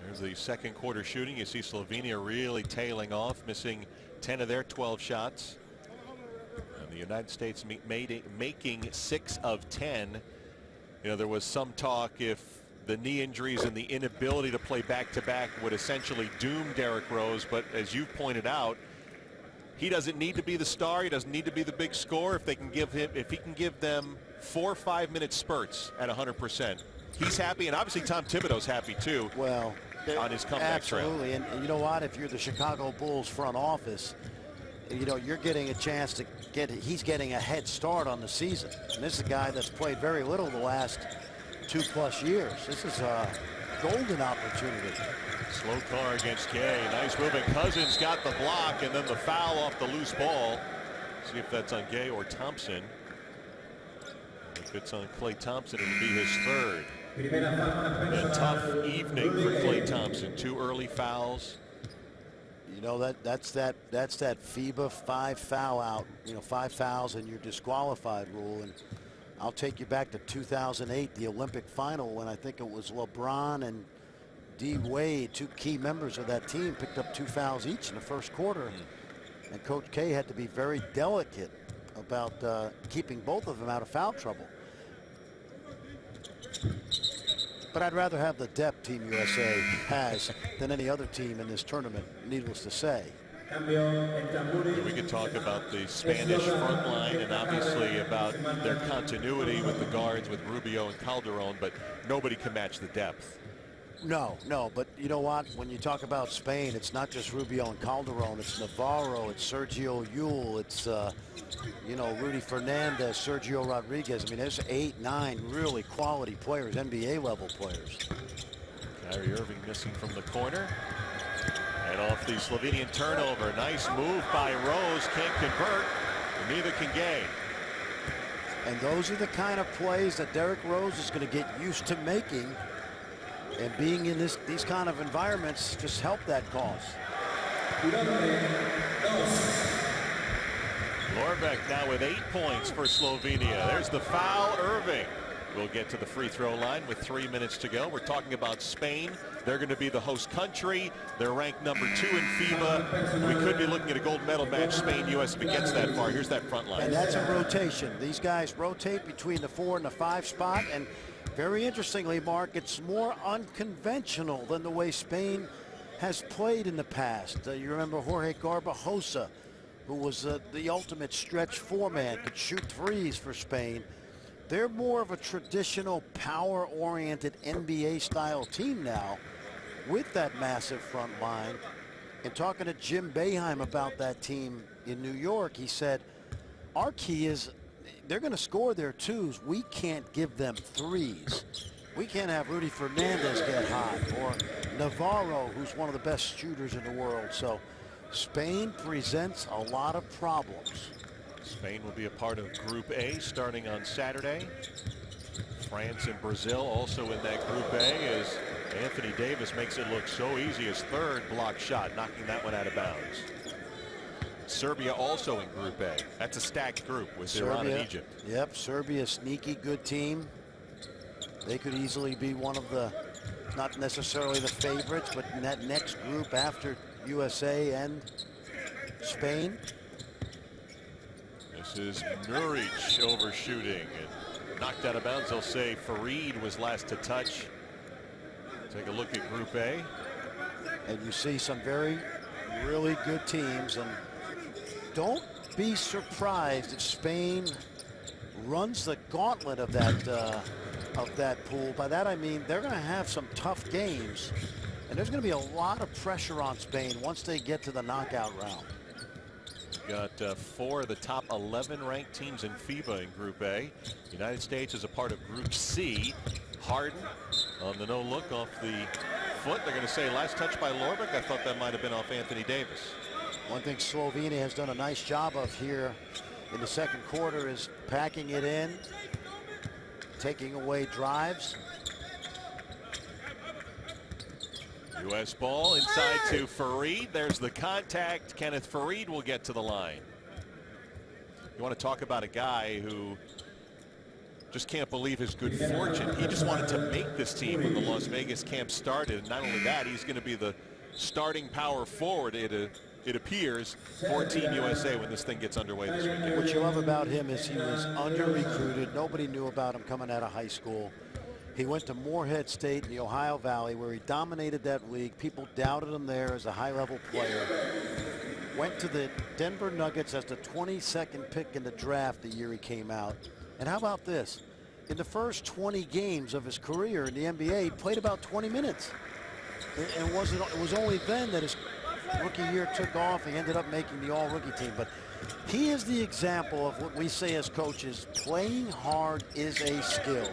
There's the second quarter shooting. You see Slovenia really tailing off, missing 10 of their 12 shots. And the United States making 6 of 10. You know, there was some talk if the knee injuries and the inability to play back-to-back would essentially doom Derrick Rose. But as you pointed out, he doesn't need to be the star. He doesn't need to be the big scorer. If he can give them 4 or 5 minute spurts at 100%, he's happy. And obviously Tom Thibodeau's happy too. Well, on his comeback trail. Absolutely, and you know what? If you're the Chicago Bulls front office, you know you're getting a chance to he's getting a head start on the season. And this is a guy that's played very little the last 2+ years. This is a golden opportunity. Slow car against Gay. Nice move, and Cousins got the block, and then the foul off the loose ball. See if that's on Gay or Thompson. If it's on Klay Thompson, it'll be his third. A tough evening for Klay Thompson. 2 early fouls. You know that's that FIBA 5 foul out. You know, 5 fouls and you're disqualified rule. And I'll take you back to 2008, the Olympic final, when I think it was LeBron and D. Wade, 2 key members of that team, picked up 2 fouls each in the first quarter. And Coach K had to be very delicate about keeping both of them out of foul trouble. But I'd rather have the depth Team USA has than any other team in this tournament, needless to say. We could talk about the Spanish front line and obviously about their continuity with the guards with Rubio and Calderon, but nobody can match the depth. No, but you know what? When you talk about Spain, it's not just Rubio and Calderon. It's Navarro, it's Sergio Llull, it's, you know, Rudy Fernandez, Sergio Rodriguez. I mean, there's 8, 9 really quality players, NBA-level players. Kyrie Irving missing from the corner. And off the Slovenian turnover. Nice move by Rose. Can't convert. And neither can Gay. And those are the kind of plays that Derrick Rose is going to get used to making. And being in these kind of environments just help that cause. Lorbeck now with 8 points for Slovenia. There's the foul. Irving will get to the free throw line with 3 minutes to go. We're talking about Spain. They're going to be the host country. They're ranked number 2 in FIBA. We could be looking at a gold medal match, Spain-US, if it gets that far. Here's that front line. And that's a rotation. These guys rotate between the 4 and the 5 spot. And very interestingly, Mark, it's more unconventional than the way Spain has played in the past. You remember Jorge Garbajosa, who was the ultimate stretch 4-man, could shoot threes for Spain. They're more of a traditional power-oriented NBA-style team now with that massive front line. And talking to Jim Boeheim about that team in New York, he said, our key is they're going to score their 2s. We can't give them 3s. We can't have Rudy Fernandez get hot or Navarro, who's one of the best shooters in the world. So Spain presents a lot of problems. Spain will be a part of Group A starting on Saturday. France and Brazil also in that Group A as Anthony Davis makes it look so easy. His 3rd block shot, knocking that one out of bounds. Serbia also in Group A. That's a stacked group with Iran and Egypt. Yep, Serbia, sneaky good team. They could easily be one of the, not necessarily the favorites, but in that next group after USA and Spain. This is Nuric overshooting and knocked out of bounds. They'll say Fareed was last to touch. Take a look at Group A. And you see some really good teams. And don't be surprised if Spain runs the gauntlet of that pool. By that I mean they're going to have some tough games, and there's going to be a lot of pressure on Spain once they get to the knockout round. Got 4 of the top 11 ranked teams in Fiba in Group A. The United States is a part of Group C. Harden on the no look off the foot. They're going to say last touch by Lorbeck. I thought that might have been off Anthony Davis. One thing Slovenia has done a nice job of here in the second quarter is packing it in, taking away drives. U.S. ball inside to Farid. There's the contact. Kenneth Farid will get to the line. You want to talk about a guy who just can't believe his good fortune. He just wanted to make this team when the Las Vegas camp started. And not only that, he's going to be the starting power forward, it appears, for Team USA when this thing gets underway this weekend. What you love about him is he was under-recruited. Nobody knew about him coming out of high school. He went to Morehead State in the Ohio Valley, where he dominated that league. People doubted him there as a high-level player. Went to the Denver Nuggets as the 22nd pick in the draft the year he came out. And how about this? In the first 20 games of his career in the NBA, he played about 20 minutes. And it was only then that his rookie year took off. He ended up making the all-rookie team. But he is the example of what we say as coaches, playing hard is a skill.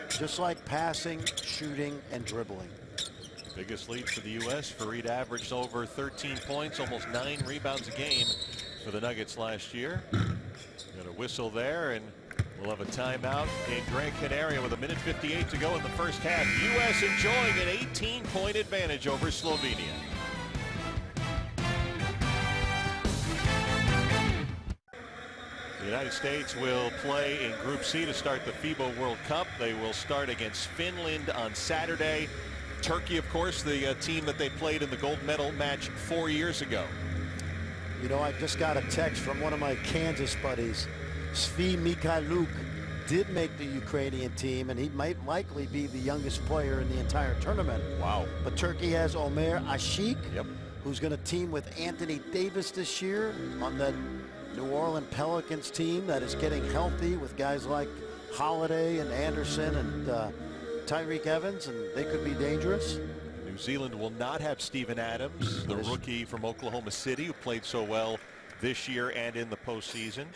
Just like passing, shooting, and dribbling. Biggest lead for the U.S. Farid averaged over 13 points, almost 9 rebounds a game for the Nuggets last year. Got a whistle there, and we'll have a timeout in Gran Canaria with 1:58 to go in the first half. U.S. enjoying an 18-point advantage over Slovenia. The United States will play in Group C to start the FIBA World Cup. They will start against Finland on Saturday. Turkey, of course, the team that they played in the gold medal match 4 years ago. You know, I just got a text from one of my Kansas buddies. Svi Mikhailuk did make the Ukrainian team, and he might likely be the youngest player in the entire tournament. Wow. But Turkey has Omer Ashik, yep, who's going to team with Anthony Davis this year on that New Orleans Pelicans team that is getting healthy with guys like Holiday and Anderson and Tyreek Evans, and they could be dangerous. New Zealand will not have Steven Adams, the rookie from Oklahoma City who played so well this year and in the postseason.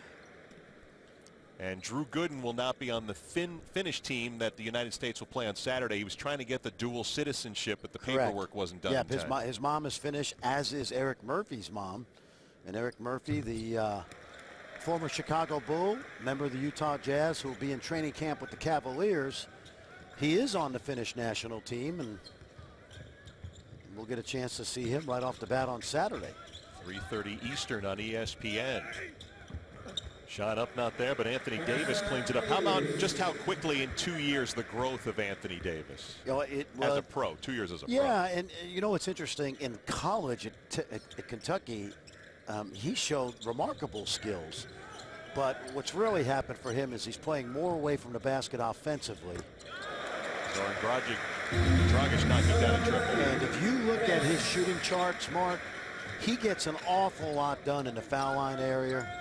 And Drew Gooden will not be on the Finnish team that the United States will play on Saturday. He was trying to get the dual citizenship, but the paperwork wasn't done. Yeah, his mom is Finnish, as is Eric Murphy's mom. And Eric Murphy, the former Chicago Bull, member of the Utah Jazz, who will be in training camp with the Cavaliers, he is on the Finnish national team, and we'll get a chance to see him right off the bat on Saturday. 3:30 Eastern on ESPN. Shot up, not there, but Anthony Davis cleans it up. How about just how quickly in 2 years the growth of Anthony Davis? You know, as a pro, 2 years as a pro. Yeah, and you know what's interesting, in college at Kentucky, he showed remarkable skills. But what's really happened for him is he's playing more away from the basket offensively. Zoran Dragic knocking down a triple. And if you look at his shooting charts, Mark, he gets an awful lot done in the foul line area.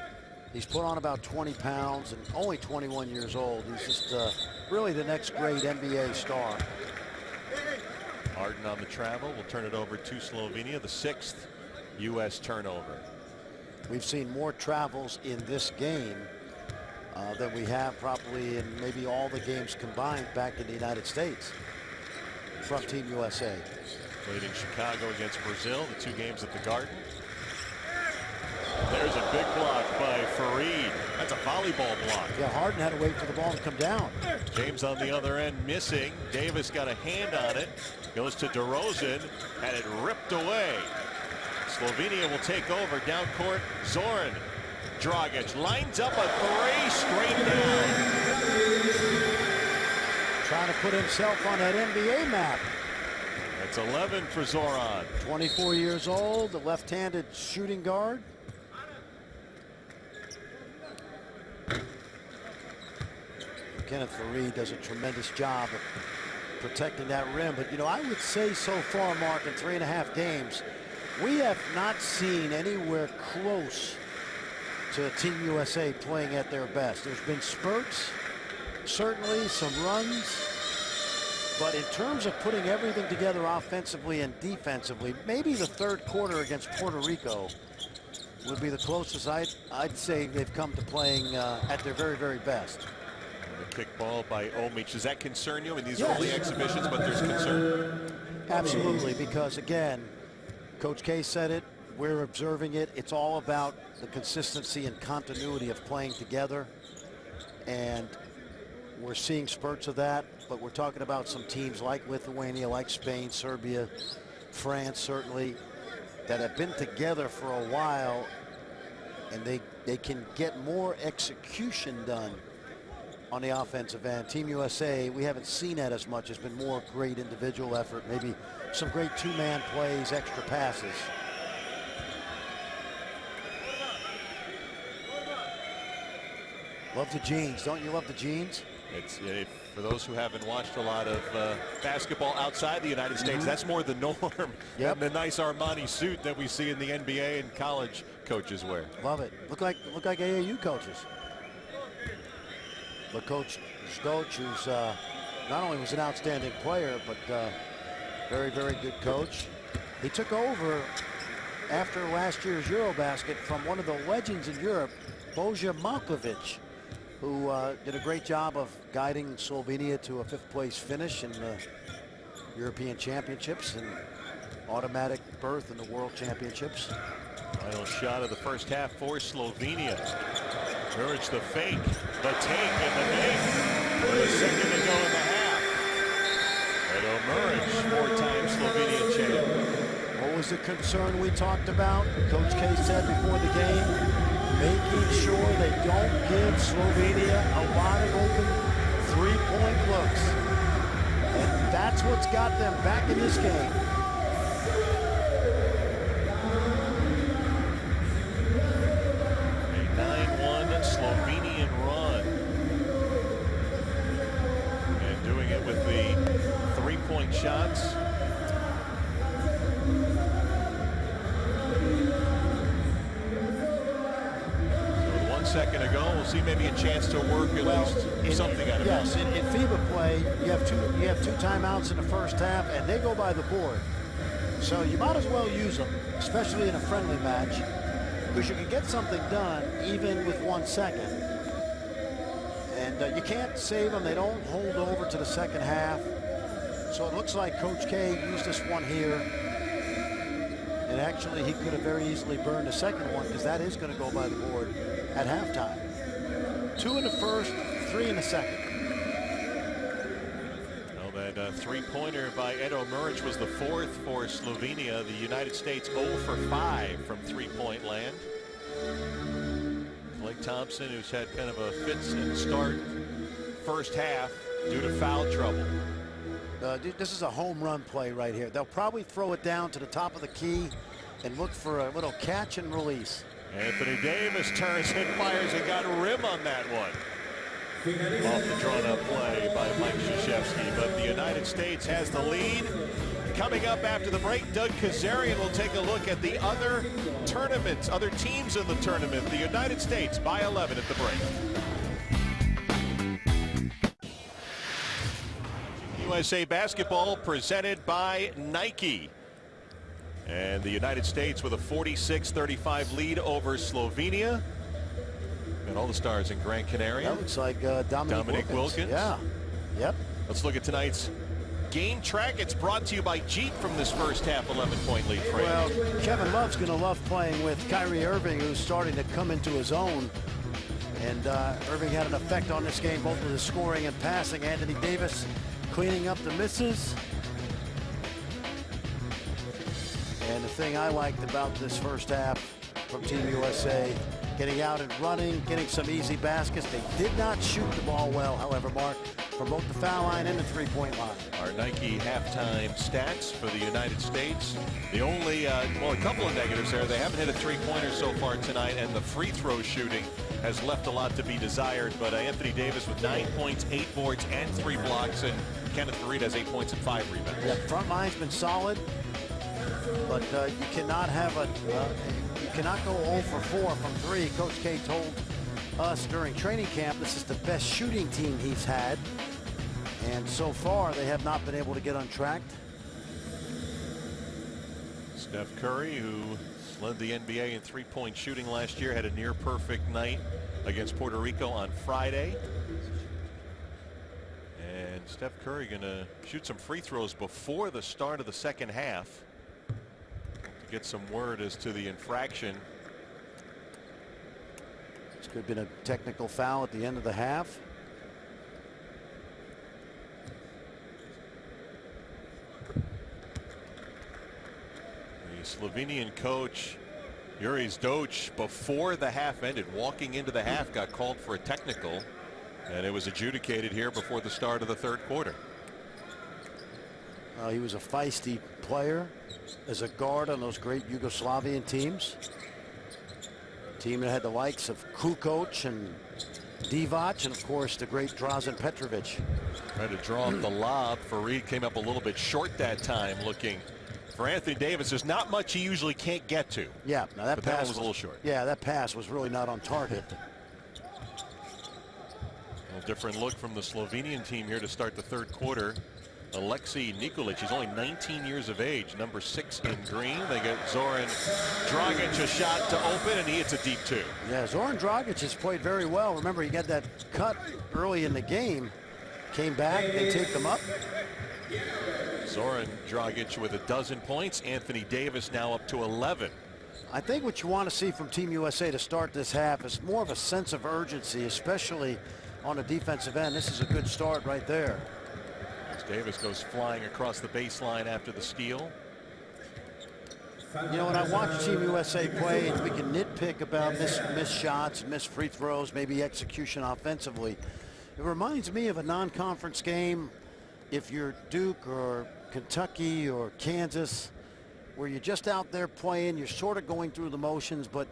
He's put on about 20 pounds and only 21 years old. He's just really the next great NBA star. Harden on the travel. We'll turn it over to Slovenia, the 6th U.S. turnover. We've seen more travels in this game than we have probably in maybe all the games combined back in the United States from Team USA. Played in Chicago against Brazil, the 2 games at the Garden. There's a big block by Farid. That's a volleyball block. Yeah, Harden had to wait for the ball to come down. James on the other end missing. Davis got a hand on it. Goes to DeRozan, had it ripped away. Slovenia will take over down court. Zoran Dragic lines up a 3 straight down. Trying to put himself on that NBA map. That's 11 for Zoran. 24 years old, the left-handed shooting guard. Kenneth Farid does a tremendous job of protecting that rim. But, you know, I would say so far, Mark, in 3.5 games, we have not seen anywhere close to Team USA playing at their best. There's been spurts, certainly some runs, but in terms of putting everything together offensively and defensively, maybe the third quarter against Puerto Rico would be the closest I'd say they've come to playing at their very, very best. The kick ball by Omich. Does that concern you in these Yes. early exhibitions, but there's concern? Absolutely, because again, Coach K said it, we're observing it. It's all about the consistency and continuity of playing together. And we're seeing spurts of that, but we're talking about some teams like Lithuania, like Spain, Serbia, France certainly, that have been together for a while, and they can get more execution done on the offensive end. Team USA, we haven't seen that as much. It's been more great individual effort, maybe some great two-man plays, extra passes. Love the jeans. Don't you love the jeans? It's for those who haven't watched a lot of basketball outside the United States, that's more the norm Yep. than the nice Armani suit that we see in the NBA and college coaches wear. Love it. Look like AAU coaches. But Coach Stoch, who's not only was an outstanding player, but very, very good coach. He took over after last year's Eurobasket from one of the legends in Europe, Bojan Malkovic, who did a great job of guiding Slovenia to a 5th place finish in the European Championships and automatic berth in the World Championships. Final shot of the first half for Slovenia. Muric the fake, the take, and the make. With a second to go in the half. Edo Muric, 4-time Slovenian champ. What was the concern we talked about? Coach K said before the game, making sure they don't give Slovenia a lot of open three-point looks. And that's what's got them back in this game. A 9-1 Slovenian run. And doing it with the three-point shots. 1 second ago, we'll see maybe a chance to work at least something out of it. Yes, in FIBA play, you have two timeouts in the first half, and they go by the board. So you might as well use them, especially in a friendly match, because you can get something done even with 1 second. And you can't save them. They don't hold over to the second half. So it looks like Coach K used this one here. And actually, he could have very easily burned the second one, because that is going to go by the board at halftime. 2 in the first, 3 in the second. Well, that three-pointer by Edo Muric was the 4th for Slovenia. The United States 0 for 5 from three-point land. Blake Thompson, who's had kind of a fits and start first half due to foul trouble. This is a home run play right here. They'll probably throw it down to the top of the key and look for a little catch and release. Anthony Davis turns and fires and got a rim on that one. Off the drawn-up play by Mike Krzyzewski, but the United States has the lead. Coming up after the break, Doug Kazarian will take a look at the other tournaments, other teams in the tournament. The United States by 11 at the break. USA basketball presented by Nike. And the United States with a 46-35 lead over Slovenia. And all the stars in Gran Canaria. That looks like Dominic Wilkins. Yeah. Yep. Let's look at tonight's game track. It's brought to you by Jeep from this first half 11-point lead. Well, Kevin Love's going to love playing with Kyrie Irving, who's starting to come into his own. And Irving had an effect on this game, both with his scoring and passing. Anthony Davis cleaning up the misses. And the thing I liked about this first half from Team USA, getting out and running, getting some easy baskets. They did not shoot the ball well, however, Mark, from both the foul line and the three-point line. Our Nike halftime stats for the United States. The only, well, a couple of negatives there. They haven't hit a three-pointer so far tonight, and the free throw shooting has left a lot to be desired. But Anthony Davis with 9 points, 8 boards, and 3 blocks, and Kenneth Faried has 8 points and 5 rebounds. Yeah, front line's been solid, but you cannot have cannot go 0 for 4 from 3. Coach K told us during training camp this is the best shooting team he's had. And so far, they have not been able to get untracked. Steph Curry, who led the NBA in three-point shooting last year, had a near-perfect night against Puerto Rico on Friday. And Steph Curry going to shoot some free throws before the start of the second half to get some word as to the infraction. This could have been a technical foul at the end of the half. The Slovenian coach Juri's Doc, before the half ended, walking into the half, got called for a technical, and it was adjudicated here before the start of the third quarter. He was a feisty player as a guard on those great Yugoslavian teams. A team that had the likes of Kukoc and Divac, and of course the great Drazen Petrovic. Tried to draw up the lob. Farid came up a little bit short that time, looking for Anthony Davis. There's not much he usually can't get to. Yeah, now that pass was a little short. Yeah, that pass was really not on target. A little different look from the Slovenian team here to start the third quarter. Alexei Nikolic, he's only 19 years of age, number 6 in green. They get Zoran Dragic a shot to open, and he hits a deep 2. Yeah, Zoran Dragic has played very well. Remember, he got that cut early in the game, came back, they take them up. Zoran Dragic with 12 points. Anthony Davis now up to 11. I think what you want to see from Team USA to start this half is more of a sense of urgency, especially on the defensive end. This is a good start right there. As Davis goes flying across the baseline after the steal. You know, when I watch Team USA play, we can nitpick about missed shots, missed free throws, maybe execution offensively. It reminds me of a non-conference game. If you're Duke or Kentucky or Kansas, where you're just out there playing, you're sort of going through the motions, but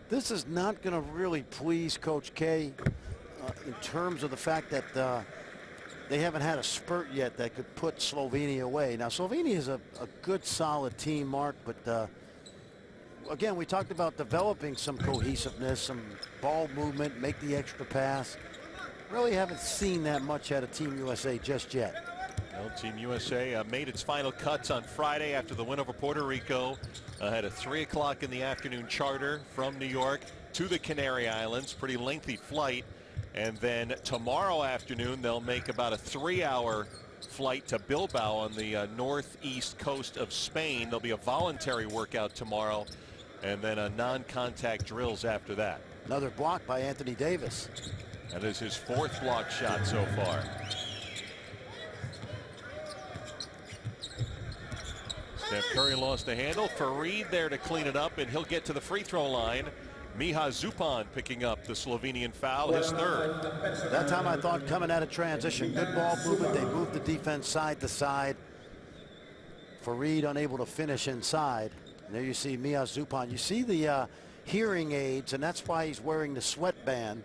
this is not going to really please Coach K in terms of the fact that they haven't had a spurt yet that could put Slovenia away. Now, Slovenia is a good, solid team, Mark, but again, we talked about developing some cohesiveness, some ball movement, make the extra pass. Really haven't seen that much out of Team USA just yet. Well, Team USA made its final cuts on Friday after the win over Puerto Rico. Had a 3 o'clock in the afternoon charter from New York to the Canary Islands. Pretty lengthy flight. And then tomorrow afternoon, they'll make about a 3-hour flight to Bilbao on the northeast coast of Spain. There'll be a voluntary workout tomorrow, and then a non-contact drills after that. Another block by Anthony Davis. That is his 4th block shot so far. Steph Curry lost the handle. Farid there to clean it up, and he'll get to the free throw line. Miha Zupan picking up the Slovenian foul, his 3rd. That time I thought coming out of transition, good ball movement. They moved the defense side to side. Farid unable to finish inside. And there you see Miha Zupan. You see the hearing aids, and that's why he's wearing the sweatband.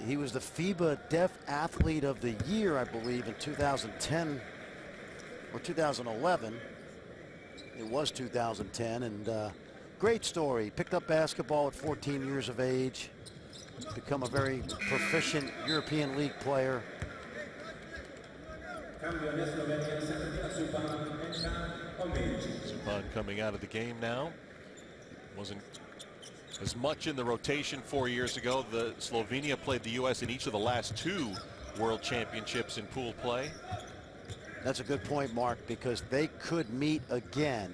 He was the FIBA Deaf Athlete of the Year, I believe, in 2010 or 2011. It was 2010, and great story. Picked up basketball at 14 years of age, become a very proficient European League player. Zupan coming out of the game now. Wasn't as much in the rotation 4 years ago. The Slovenia played the U.S. in each of the last 2 World Championships in pool play. That's a good point, Mark, because they could meet again.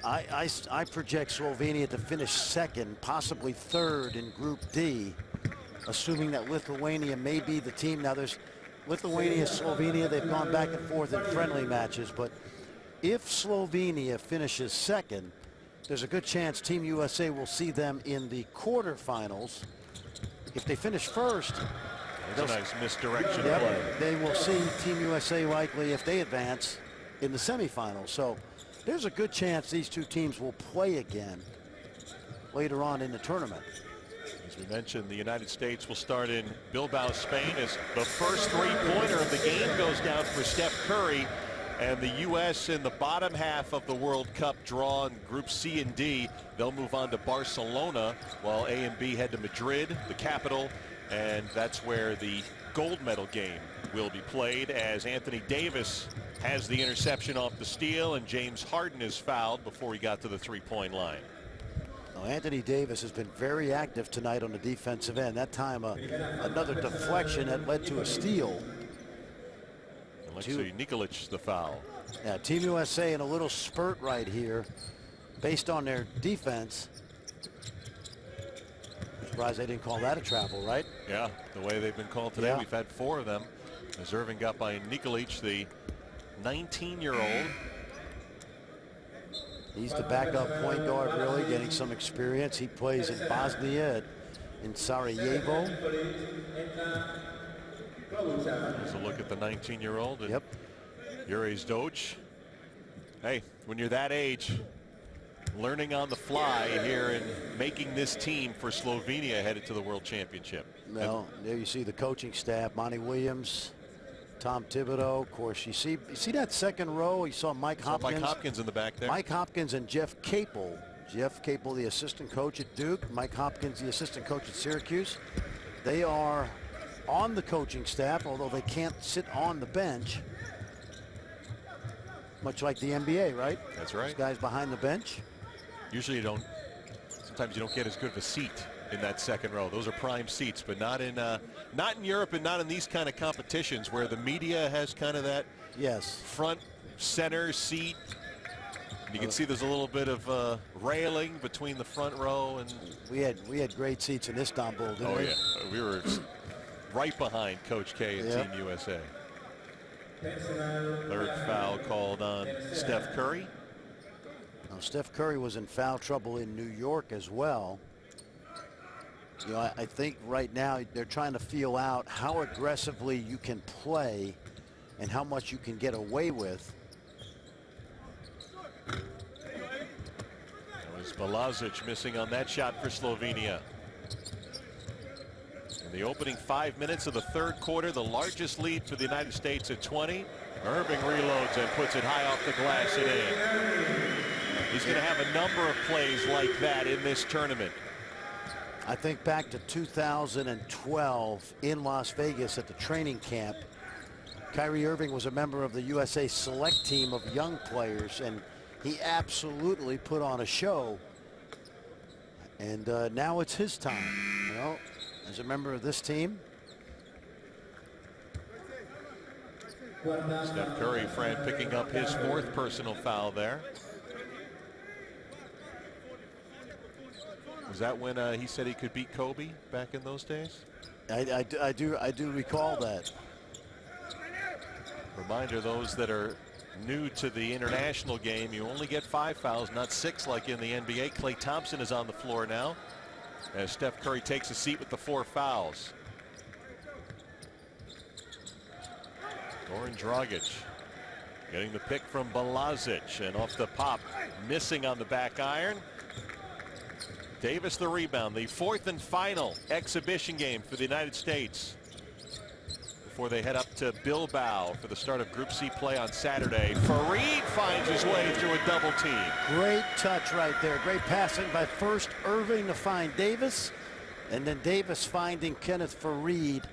I project Slovenia to finish 2nd, possibly 3rd in Group D, assuming that Lithuania may be the team. Now, there's Lithuania, Slovenia, they've gone back and forth in friendly matches, but if Slovenia finishes 2nd, there's a good chance Team USA will see them in the quarterfinals. If they finish 1st, that's a nice misdirection yep, play. they will see Team USA likely, if they advance, in the semifinals. So there's a good chance these 2 teams will play again later on in the tournament. As we mentioned, the United States will start in Bilbao, Spain, as the first 3-pointer of the game goes down for Steph Curry. And the U.S. in the bottom half of the World Cup draw in Group C and D. They'll move on to Barcelona, while A and B head to Madrid, the capital, and that's where the gold medal game will be played, as Anthony Davis has the interception off the steal, and James Harden is fouled before he got to the three-point line. Well, Anthony Davis has been very active tonight on the defensive end. That time another deflection that led to a steal. Alexei Nikolic the foul. Yeah, Team USA in a little spurt right here based on their defense. Surprised they didn't call that a travel, right? Yeah, the way they've been called today. We've had 4 of them. As Irving got by Nikolic, the 19-year-old. He's the backup point guard, really, getting some experience. He plays in Bosnia, in Sarajevo. There's a look at the 19-year-old. Yep. Juraj Doge. Hey, when you're that age, learning on the fly here and making this team for Slovenia headed to the World Championship. Well, there you see the coaching staff: Monty Williams, Tom Thibodeau. Of course, you see that second row. You saw Mike Hopkins. Mike Hopkins in the back there. Mike Hopkins and Jeff Capel. Jeff Capel, the assistant coach at Duke. Mike Hopkins, the assistant coach at Syracuse. They are on the coaching staff, although they can't sit on the bench. Much like the NBA, right? That's right. Those guys behind the bench. Usually sometimes you don't get as good of a seat in that second row. Those are prime seats, but not in Europe and not in these kind of competitions where the media has kind of that front center seat. And you can see there's a little bit of railing between the front row, and we had great seats in Istanbul, didn't we? Oh yeah, we were right behind Coach K and Team USA. Third foul called on Steph Curry. Now, Steph Curry was in foul trouble in New York as well. You know, I think right now they're trying to feel out how aggressively you can play and how much you can get away with. That was Balazic missing on that shot for Slovenia. In the opening 5 minutes of the third quarter, the largest lead for the United States at 20. Irving reloads and puts it high off the glass and in. He's going to have a number of plays like that in this tournament. I think back to 2012 in Las Vegas at the training camp. Kyrie Irving was a member of the USA select team of young players, and he absolutely put on a show. And now it's his time, you know, as a member of this team. Steph Curry, Fran, picking up his 4th personal foul there. Was that when he said he could beat Kobe back in those days? I do recall that. Reminder, those that are new to the international game, you only get 5 fouls, not 6 like in the NBA. Klay Thompson is on the floor now as Steph Curry takes a seat with the 4 fouls. Goran Dragic getting the pick from Balazic, and off the pop, missing on the back iron. Davis the rebound, the 4th and final exhibition game for the United States before they head up to Bilbao for the start of Group C play on Saturday. Fareed finds his way through a double team. Great touch right there. Great passing by first Irving to find Davis, and then Davis finding Kenneth Fareed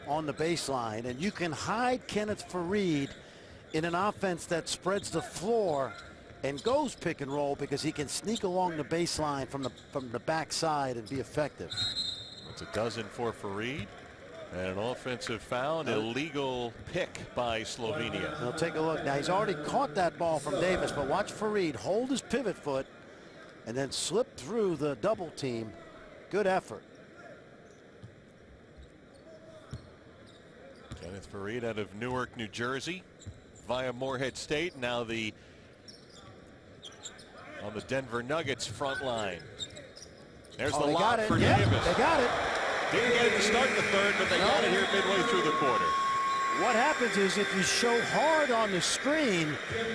on the baseline. And you can hide Kenneth Fareed in an offense that spreads the floor and goes pick and roll, because he can sneak along the baseline from the backside and be effective. It's a dozen for Fareed, and an offensive foul, an illegal pick by Slovenia. Now take a look. Now he's already caught that ball from Davis, but watch Fareed hold his pivot foot and then slip through the double team. Good effort. Kenneth Fareed out of Newark, New Jersey, via Morehead State. Now on the Denver Nuggets front line. There's the lob for Davis. They got it. Didn't get it to start the third, but they got it here midway through the quarter. What happens is if you show hard on the screen,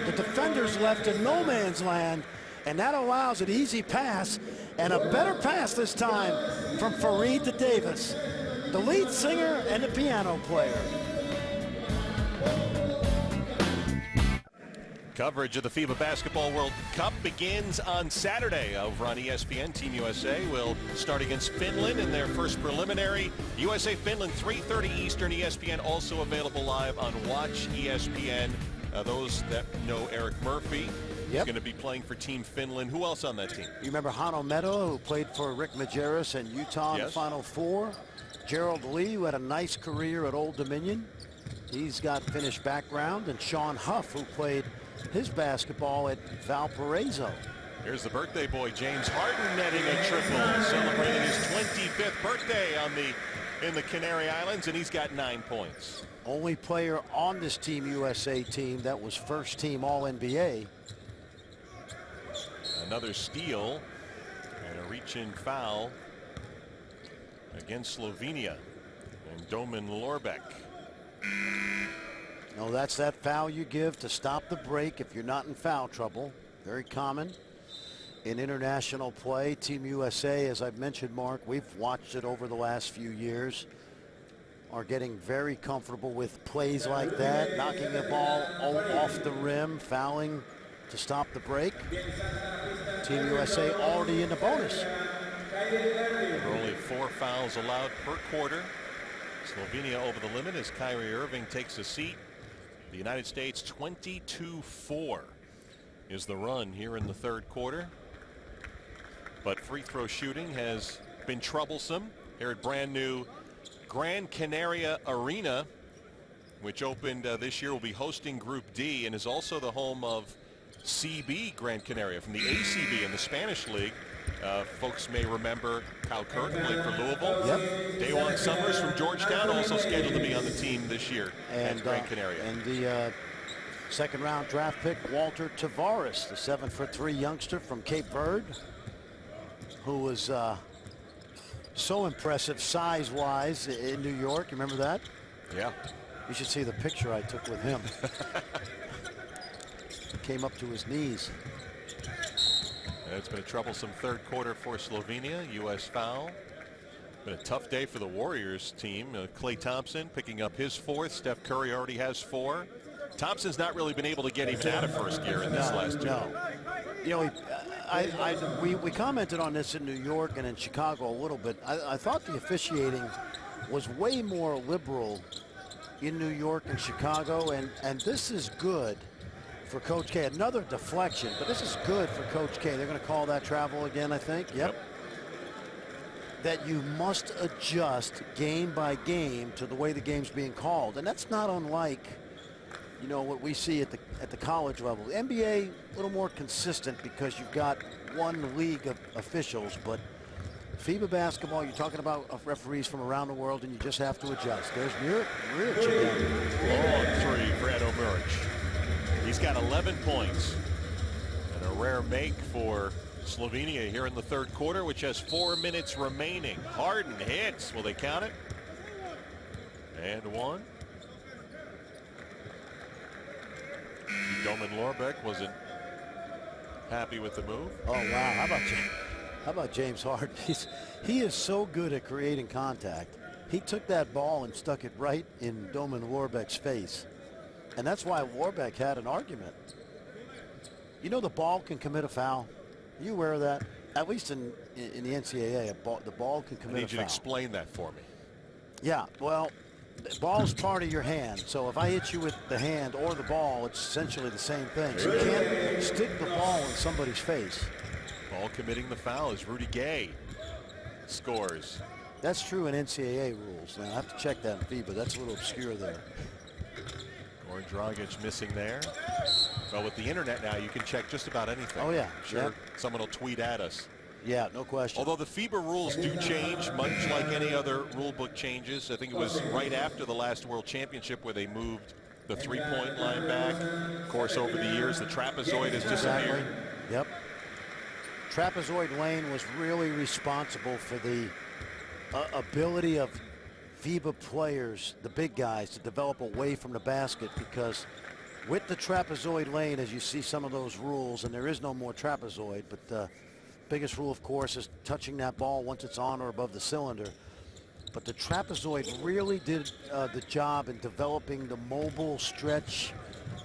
the defender's left in no man's land, and that allows an easy pass, and a better pass this time from Fareed to Davis, the lead singer and the piano player. Coverage of the FIBA Basketball World Cup begins on Saturday over on ESPN. Team USA will start against Finland in their first preliminary. USA-Finland, 3:30 Eastern. ESPN also available live on Watch ESPN. Those that know Eric Murphy is going to be playing for Team Finland. Who else on that team? You remember Hano Meadow, who played for Rick Majerus and Utah in the Final Four? Gerald Lee, who had a nice career at Old Dominion. He's got Finnish background. And Sean Huff, who played his basketball at Valparaiso. Here's the birthday boy, James Harden, netting a triple, celebrating his 25th birthday in the Canary Islands, and he's got 9 points. Only player on this Team USA team that was first team All-NBA. Another steal and a reach-in foul against Slovenia and Domen Lorbeck. No, that's that foul you give to stop the break if you're not in foul trouble. Very common in international play. Team USA, as I've mentioned, Mark, we've watched it over the last few years, are getting very comfortable with plays like that, knocking the ball off the rim, fouling to stop the break. Team USA already in the bonus. There are only 4 fouls allowed per quarter. Slovenia over the limit as Kyrie Irving takes a seat. The United States 22-4 is the run here in the third quarter. But free throw shooting has been troublesome here at brand new Gran Canaria Arena, which opened this year, will be hosting Group D and is also the home of CB Gran Canaria from the ACB in the Spanish League. Folks may remember Kyle Curran played for Louisville. Daewon Summers from Georgetown also scheduled to be on the team this year at Gran Canaria. And the second round draft pick, Walter Tavares, the 7'3" youngster from Cape Verde, who was so impressive size-wise in New York. You remember that? Yeah. You should see the picture I took with him. Came up to his knees. It's been a troublesome third quarter for Slovenia. U.S. foul. Been a tough day for the Warriors team. Klay Thompson picking up his 4th. Steph Curry already has 4. Thompson's not really been able to get him out of first gear in this last 2. You know, we commented on this in New York and in Chicago a little bit. I thought the officiating was way more liberal in New York and Chicago, and this is good for Coach K. Another deflection, but this is good for Coach K. They're going to call that travel again, I think. Yep. That you must adjust game by game to the way the game's being called, and that's not unlike, you know, what we see at the college level. The NBA a little more consistent because you've got one league of officials, but FIBA basketball, you're talking about referees from around the world, and you just have to adjust. There's Muric again. Long 3 for Edo Muric. He's got 11 points and a rare make for Slovenia here in the third quarter, which has 4 minutes remaining. Harden hits. Will they count it? And 1. Domen Lorbeck wasn't happy with the move. Oh, wow. How about James Harden? He is so good at creating contact. He took that ball and stuck it right in Domen Lorbeck's face. And that's why Lorbeck had an argument. You know, the ball can commit a foul. Are you aware of that? At least in the NCAA, the ball can commit a foul. I need you to explain that for me. Yeah, well, the ball's part of your hand. So if I hit you with the hand or the ball, it's essentially the same thing. So you can't stick the ball in somebody's face. Ball committing the foul is Rudy Gay. Scores. That's true in NCAA rules. Now, I have to check that in FIBA. That's a little obscure there. Goran Dragic missing there. Well, with the internet now, you can check just about anything. Oh, yeah. I'm sure someone will tweet at us. Yeah, no question. Although the FIBA rules do change, much like any other rule book changes. I think it was right after the last World Championship where they moved the three-point line back. Of course, over the years, the trapezoid has disappeared. Yep. Trapezoid lane was really responsible for the ability of FIBA players, the big guys, to develop away from the basket, because with the trapezoid lane, as you see some of those rules, and there is no more trapezoid, but the biggest rule, of course, is touching that ball once it's on or above the cylinder. But the trapezoid really did the job in developing the mobile stretch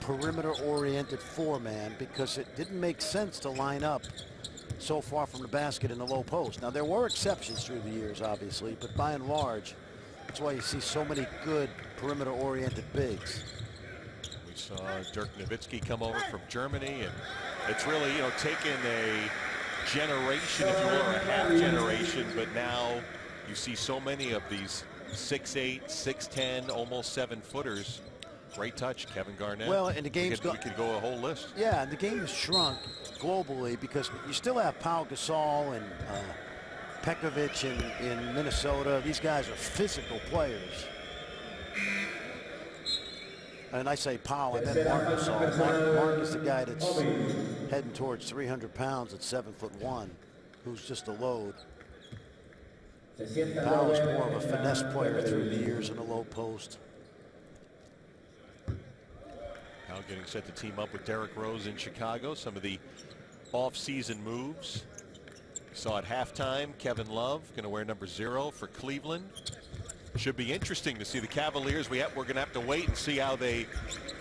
perimeter-oriented four-man because it didn't make sense to line up so far from the basket in the low post. Now, there were exceptions through the years, obviously, but by and large, that's why you see so many good perimeter-oriented bigs. We saw Dirk Nowitzki come over from Germany, and it's really, you know, taken a generation, if you will, or a half generation, but now you see so many of these 6'8", 6'10", almost 7-footers. Great touch, Kevin Garnett. Well, and the game's we could go a whole list. Yeah, and the game has shrunk globally because you still have Pau Gasol and Pekovic in Minnesota. These guys are physical players. And I say Pau, I meant Marc Gasol. Marc is the guy that's heading towards 300 pounds at 7'1", who's just a load. Pau is more of a finesse player through the years in the low post. Now getting set to team up with Derrick Rose in Chicago. Some of the off-season moves. We saw at halftime, Kevin Love going to wear number 0 for Cleveland. Should be interesting to see the Cavaliers. We're going to have to wait and see how they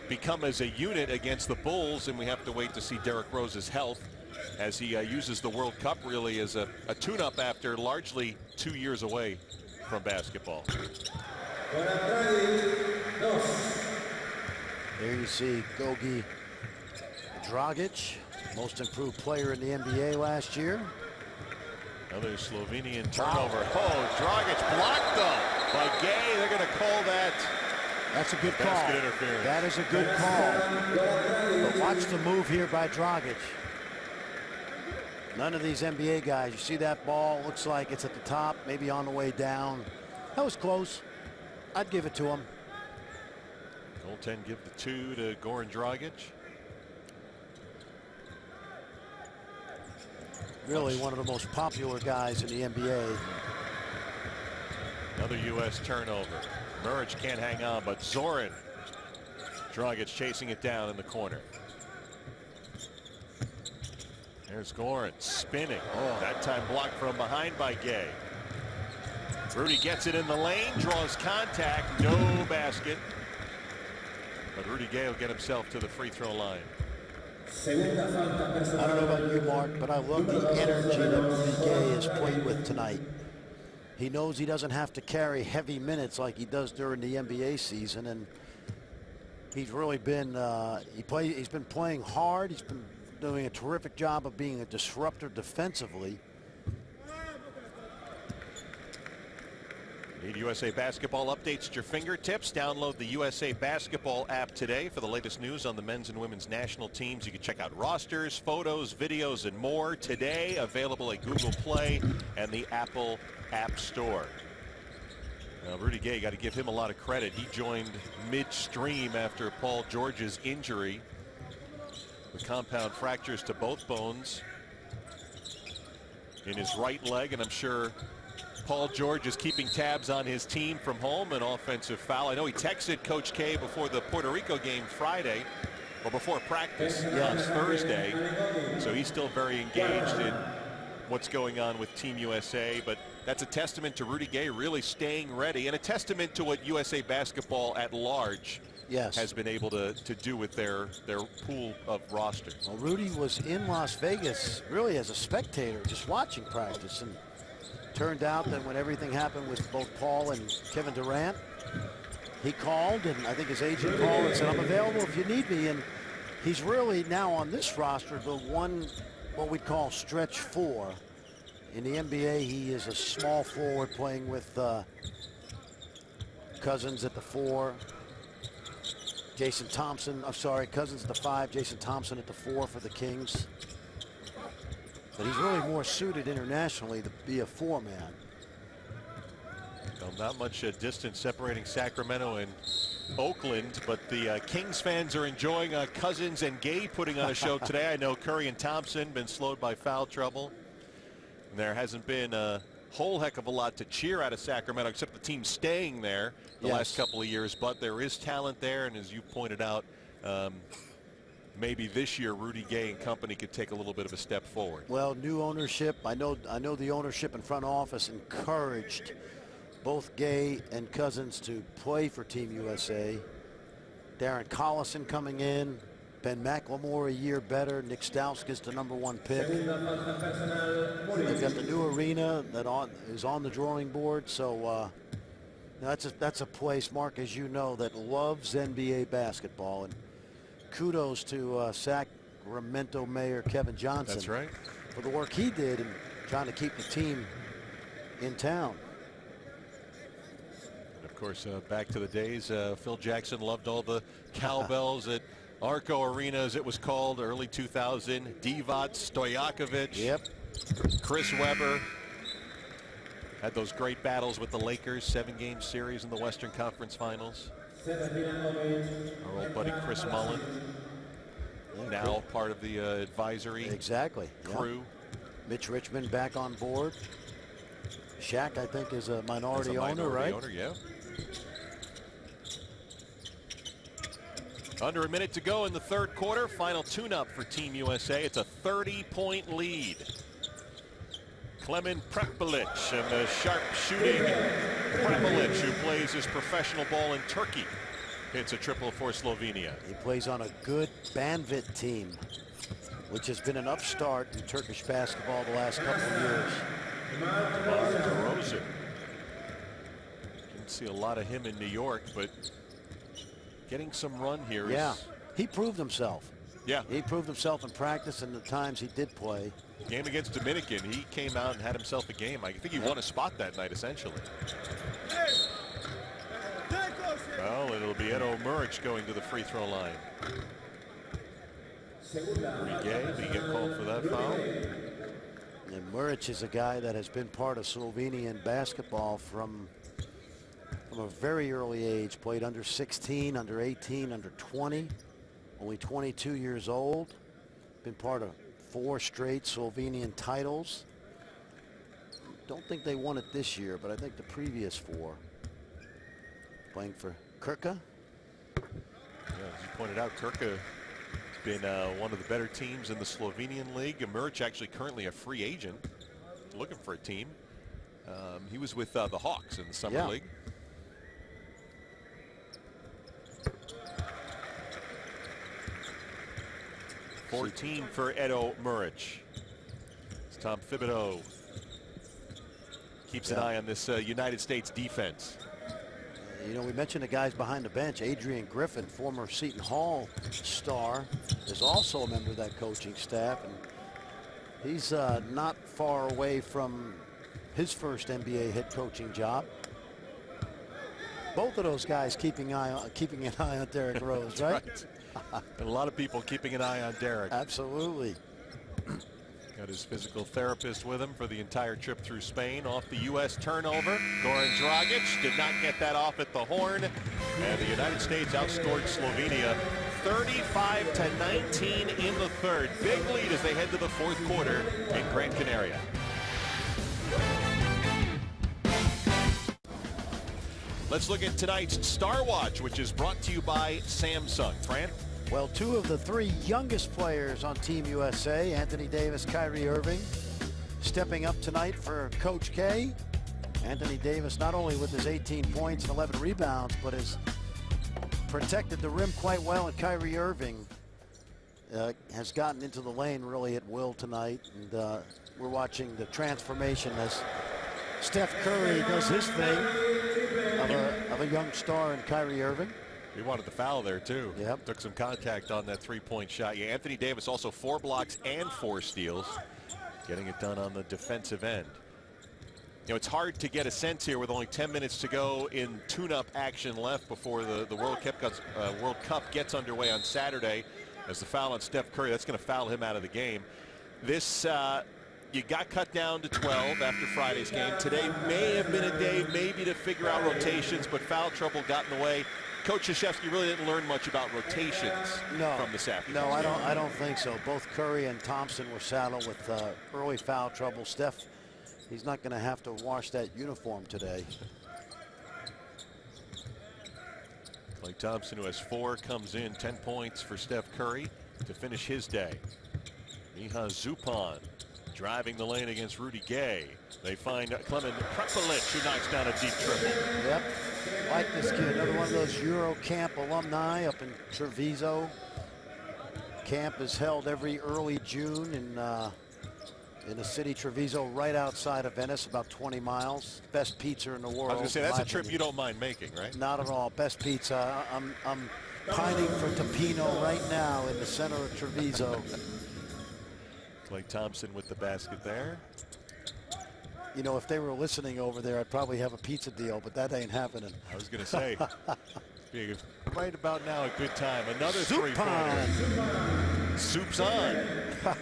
become as a unit against the Bulls, and we have to wait to see Derrick Rose's health as he uses the World Cup really as a tune-up after largely 2 years away from basketball. There you see Gogi Dragic, most improved player in the NBA last year. Another Slovenian turnover. Oh, Dragic blocked though by Gay. They're going to call that. That's a good call. Basket interference. That is a good call. But watch the move here by Dragic. None of these NBA guys. You see that ball? Looks like it's at the top, maybe on the way down. That was close. I'd give it to him. Goaltend give the 2 to Goran Dragic. Really one of the most popular guys in the NBA. Another U.S. turnover. Muric can't hang on, but Zoran. Dragic chasing it down in the corner. There's Goran spinning. Oh, that time blocked from behind by Gay. Rudy gets it in the lane, draws contact, no basket. But Rudy Gay will get himself to the free throw line. I don't know about you, Mark, but I love the energy that Rudy Gay has played with tonight. He knows he doesn't have to carry heavy minutes like he does during the NBA season, and he's really been he's been playing hard. He's been doing a terrific job of being a disruptor defensively. Need USA Basketball updates at your fingertips. Download the USA Basketball app today for the latest news on the men's and women's national teams. You can check out rosters, photos, videos, and more today. Available at Google Play and the Apple App Store. Now, Rudy Gay, got to give him a lot of credit. He joined midstream after Paul George's injury with compound fractures to both bones in his right leg, and I'm sure Paul George is keeping tabs on his team from home. An offensive foul. I know he texted Coach K before the Puerto Rico game Friday, or before practice on Thursday. So he's still very engaged in what's going on with Team USA. But that's a testament to Rudy Gay really staying ready, and a testament to what USA Basketball at large has been able to do with their pool of roster. Well, Rudy was in Las Vegas really as a spectator, just watching practice, and turned out that when everything happened with both Paul and Kevin Durant, he called, and I think his agent called and said, I'm available if you need me. And he's really now on this roster the one, what we'd call stretch 4. In the NBA, he is a small forward playing with Cousins at the 4. Jason Thompson, I'm sorry, Cousins at the 5, Jason Thompson at the 4 for the Kings. But he's really more suited internationally to be a 4-man. Well, not much distance separating Sacramento and Oakland, but the Kings fans are enjoying Cousins and Gay putting on a show today. I know Curry and Thompson been slowed by foul trouble. And there hasn't been a whole heck of a lot to cheer out of Sacramento, except the team staying there the last couple of years. But there is talent there, and as you pointed out, maybe this year Rudy Gay and company could take a little bit of a step forward. Well, new ownership. I know the ownership and front office encouraged both Gay and Cousins to play for Team USA. Darren Collison coming in. Ben McLemore a year better. Nick Stauskas the #1 pick. They've got the new arena that is on the drawing board. So that's a place, Mark, as you know, that loves NBA basketball. And kudos to Sacramento Mayor Kevin Johnson. That's right. For the work he did in trying to keep the team in town. And of course, back to the days, Phil Jackson loved all the cowbells at Arco Arena, as it was called, early 2000. Divac, Stojakovic, Yep. Chris Webber. Had those great battles with the Lakers, 7-game series in the Western Conference Finals. Our old buddy Chris Mullen, now part of the advisory crew. Yep. Mitch Richmond back on board. Shaq, I think, is a minority owner, right? Yeah. Under a minute to go in the third quarter. Final tune-up for Team USA. It's a 30-point lead. Klemen Prepelic and the sharp-shooting Prepelic, who plays his professional ball in Turkey, hits a triple for Slovenia. He plays on a good Banvit team, which has been an upstart in Turkish basketball the last couple of years. DeRozan. Didn't see a lot of him in New York, but getting some run here. Yeah, he proved himself. Yeah. He proved himself in practice and the times he did play. Game against Dominican, he came out and had himself a game. I think he won a spot that night, essentially. Well, it'll be Edo Muric going to the free throw line. Rigay, but he get called for that foul. And Muric is a guy that has been part of Slovenian basketball from a very early age. Played under 16, under 18, under 20. Only 22 years old. Been part of 4 straight Slovenian titles. Don't think they won it this year, but I think the previous 4. Playing for Krka. Yeah, as you pointed out, Krka has been one of the better teams in the Slovenian league. Muric actually currently a free agent, looking for a team. He was with the Hawks in the summer league. $14 for Edo Muric. It's Tom Thibodeau keeps an eye on this United States defense. You know, we mentioned the guys behind the bench. Adrian Griffin, former Seton Hall star, is also a member of that coaching staff, and he's not far away from his first NBA head coaching job. Both of those guys keeping an eye on Derrick Rose, right? And a lot of people keeping an eye on Derrick. Absolutely. Got his physical therapist with him for the entire trip through Spain. Off the U.S. turnover. Goran Dragic did not get that off at the horn. And the United States outscored Slovenia 35-19 in the third. Big lead as they head to the fourth quarter in Gran Canaria. Let's look at tonight's Star Watch, which is brought to you by Samsung. Fran? Well, 2 of the 3 youngest players on Team USA, Anthony Davis, Kyrie Irving, stepping up tonight for Coach K. Anthony Davis, not only with his 18 points and 11 rebounds, but has protected the rim quite well, and Kyrie Irving has gotten into the lane really at will tonight. And we're watching the transformation as Steph Curry does his thing of a young star in Kyrie Irving. He wanted the foul there, too. Yep. Took some contact on that three-point shot. Yeah, Anthony Davis also 4 blocks and 4 steals. Getting it done on the defensive end. You know, it's hard to get a sense here with only 10 minutes to go in tune-up action left before the World Cup gets underway on Saturday. As the foul on Steph Curry, that's going to foul him out of the game. This, you got cut down to 12 after Friday's game. Today may have been a day maybe to figure out rotations, but foul trouble got in the way. Coach Krzyzewski really didn't learn much about rotations from this afternoon. No, I don't think so. Both Curry and Thompson were saddled with early foul trouble. Steph, he's not going to have to wash that uniform today. Klay Thompson, who has 4, comes in 10 points for Steph Curry to finish his day. Miha Zupan driving the lane against Rudy Gay. They find Klemen Prepelic, who knocks down a deep triple. Yep. like this kid. Another one of those Euro Camp alumni up in Treviso. Camp is held every early June in the city Treviso, right outside of Venice, about 20 miles. Best pizza in the world. I was going to say, that's a trip you don't mind making, right? Not at all. Best pizza. I'm pining for Topino right now in the center of Treviso. Klay Thompson with the basket there. You know, if they were listening over there, I'd probably have a pizza deal, but that ain't happening. I was going to say, right about now, a good time. Another Soup three-pointer. Soup's on,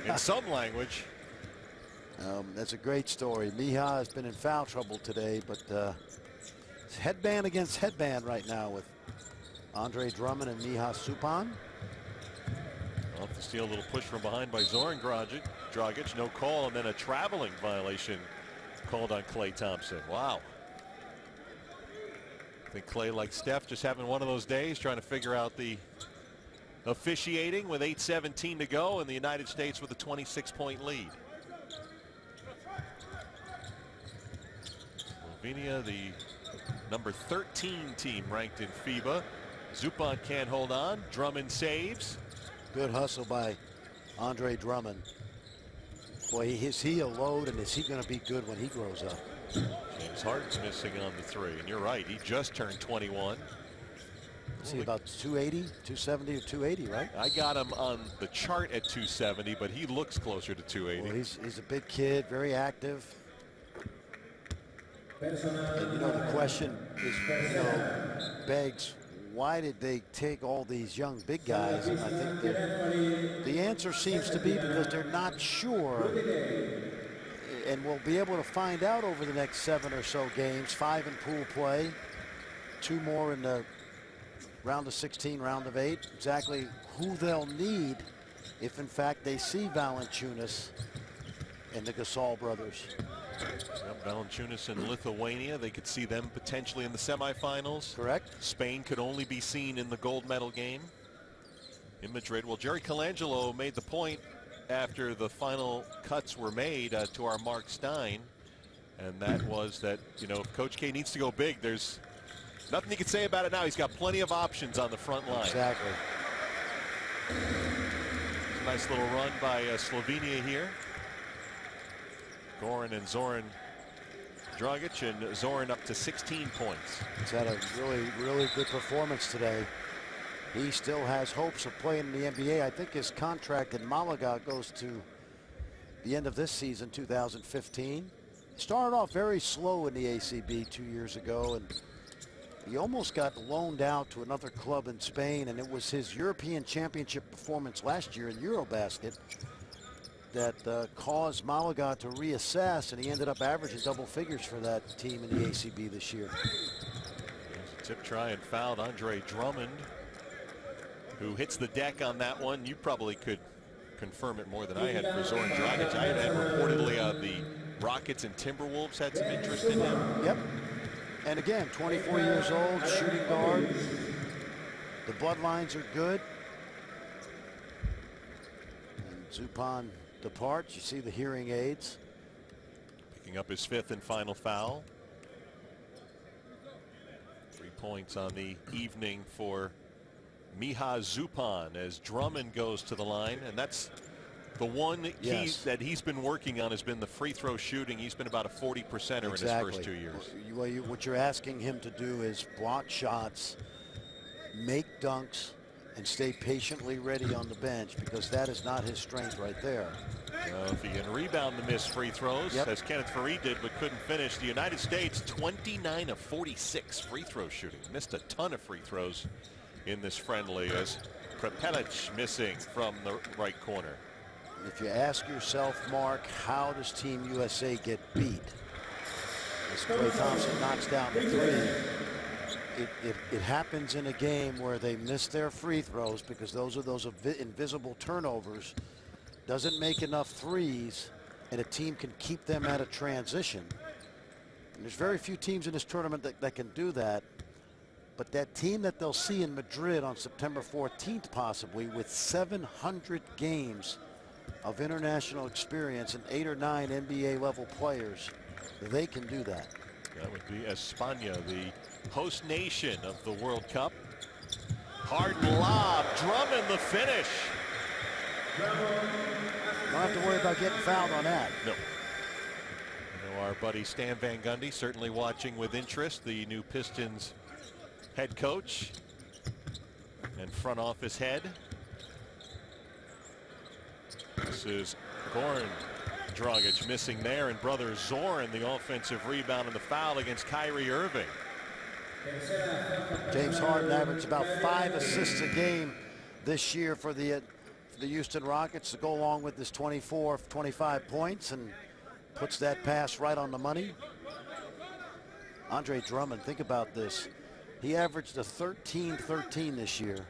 in some language. That's a great story. Miha has been in foul trouble today, but it's headband against headband right now with Andre Drummond and Miha Supan. Off the steal, a little push from behind by Zoran Dragic. No call, and then a traveling violation called on Klay Thompson. Wow. I think Klay, like Steph, just having one of those days, trying to figure out the officiating with 8:17 to go, and the United States with a 26-point lead. Slovenia, the number 13 team ranked in FIBA. Zupan can't hold on. Drummond saves. Good hustle by Andre Drummond. Boy, is he a load, and is he going to be good when he grows up? James Harden's missing on the three, and you're right, he just turned 21. Is he about 280, 270 or 280, right? I got him on the chart at 270, but he looks closer to 280. Well, he's a big kid, very active. And you know, the question is, begs, why did they take all these young big guys? And I think that the answer seems to be because they're not sure. And we'll be able to find out over the next 7 or so games, 5 in pool play, 2 more in the round of 16, round of 8, exactly who they'll need if in fact they see Valanciunas and the Gasol brothers. Yep, Valanciunas and Lithuania, they could see them potentially in the semifinals. Correct. Spain could only be seen in the gold medal game in Madrid. Well, Jerry Colangelo made the point after the final cuts were made to our Mark Stein, and that was that, you know, if Coach K needs to go big, there's nothing he can say about it now. He's got plenty of options on the front line. Exactly. Nice little run by Slovenia here. Goran and Zoran Dragic, and Zoran up to 16 points. He's had a really good performance today. He still has hopes of playing in the NBA. I think his contract in Malaga goes to the end of this season, 2015. Started off very slow in the ACB 2 years ago, and he almost got loaned out to another club in Spain, and it was his European Championship performance last year in Eurobasket that caused Malaga to reassess, and he ended up averaging double figures for that team in the ACB this year. There's a tip try and fouled Andre Drummond, who hits the deck on that one. You probably could confirm it more than I had for Zoran Dragic. I had reportedly the Rockets and Timberwolves had some interest in him. Yep. And again, 24 years old, shooting guard. The bloodlines are good. And Zupan departs. You see the hearing aids. Picking up his 5th and final foul. 3 points on the evening for Miha Zupan as Drummond goes to the line, and that's the one key that he's been working on, has been the free throw shooting. He's been about a 40%er in his first 2 years. What you're asking him to do is block shots, make dunks, and stay patiently ready on the bench, because that is not his strength right there. If he can rebound the missed free throws, as Kenneth Faried did but couldn't finish. The United States 29 of 46 free throw shooting. Missed a ton of free throws in this friendly, as Prepelic missing from the right corner. If you ask yourself, Mark, how does Team USA get beat? As Klay Thompson knocks down the three, it happens in a game where they miss their free throws, because those are those invisible turnovers. Doesn't make enough threes, and a team can keep them at a transition. And there's very few teams in this tournament that can do that. But that team that they'll see in Madrid on September 14th, possibly, with 700 games of international experience and 8 or 9 NBA level players, they can do that. That would be España, the host nation of the World Cup. Hard lob, Drummond the finish. Don't have to worry about getting fouled on that. No. You know, our buddy Stan Van Gundy certainly watching with interest, the new Pistons head coach and front office head. This is Goran Dragic missing there, and brother Zoran the offensive rebound and the foul against Kyrie Irving. James Harden averaged about 5 assists a game this year for the Houston Rockets to go along with his 24, 25 points, and puts that pass right on the money. Andre Drummond, think about this. He averaged a 13-13 this year.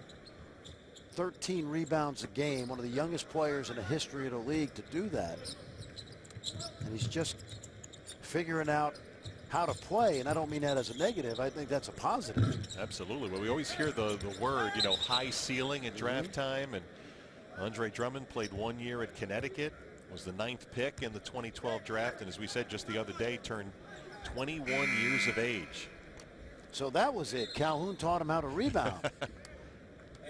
13 rebounds a game, one of the youngest players in the history of the league to do that. And he's just figuring out how to play, and I don't mean that as a negative. I think that's a positive. Absolutely. Well, we always hear the word, you know, high ceiling at draft time, and Andre Drummond played 1 year at Connecticut, was the 9th pick in the 2012 draft, and as we said just the other day, turned 21 years of age. So that was it. Calhoun taught him how to rebound.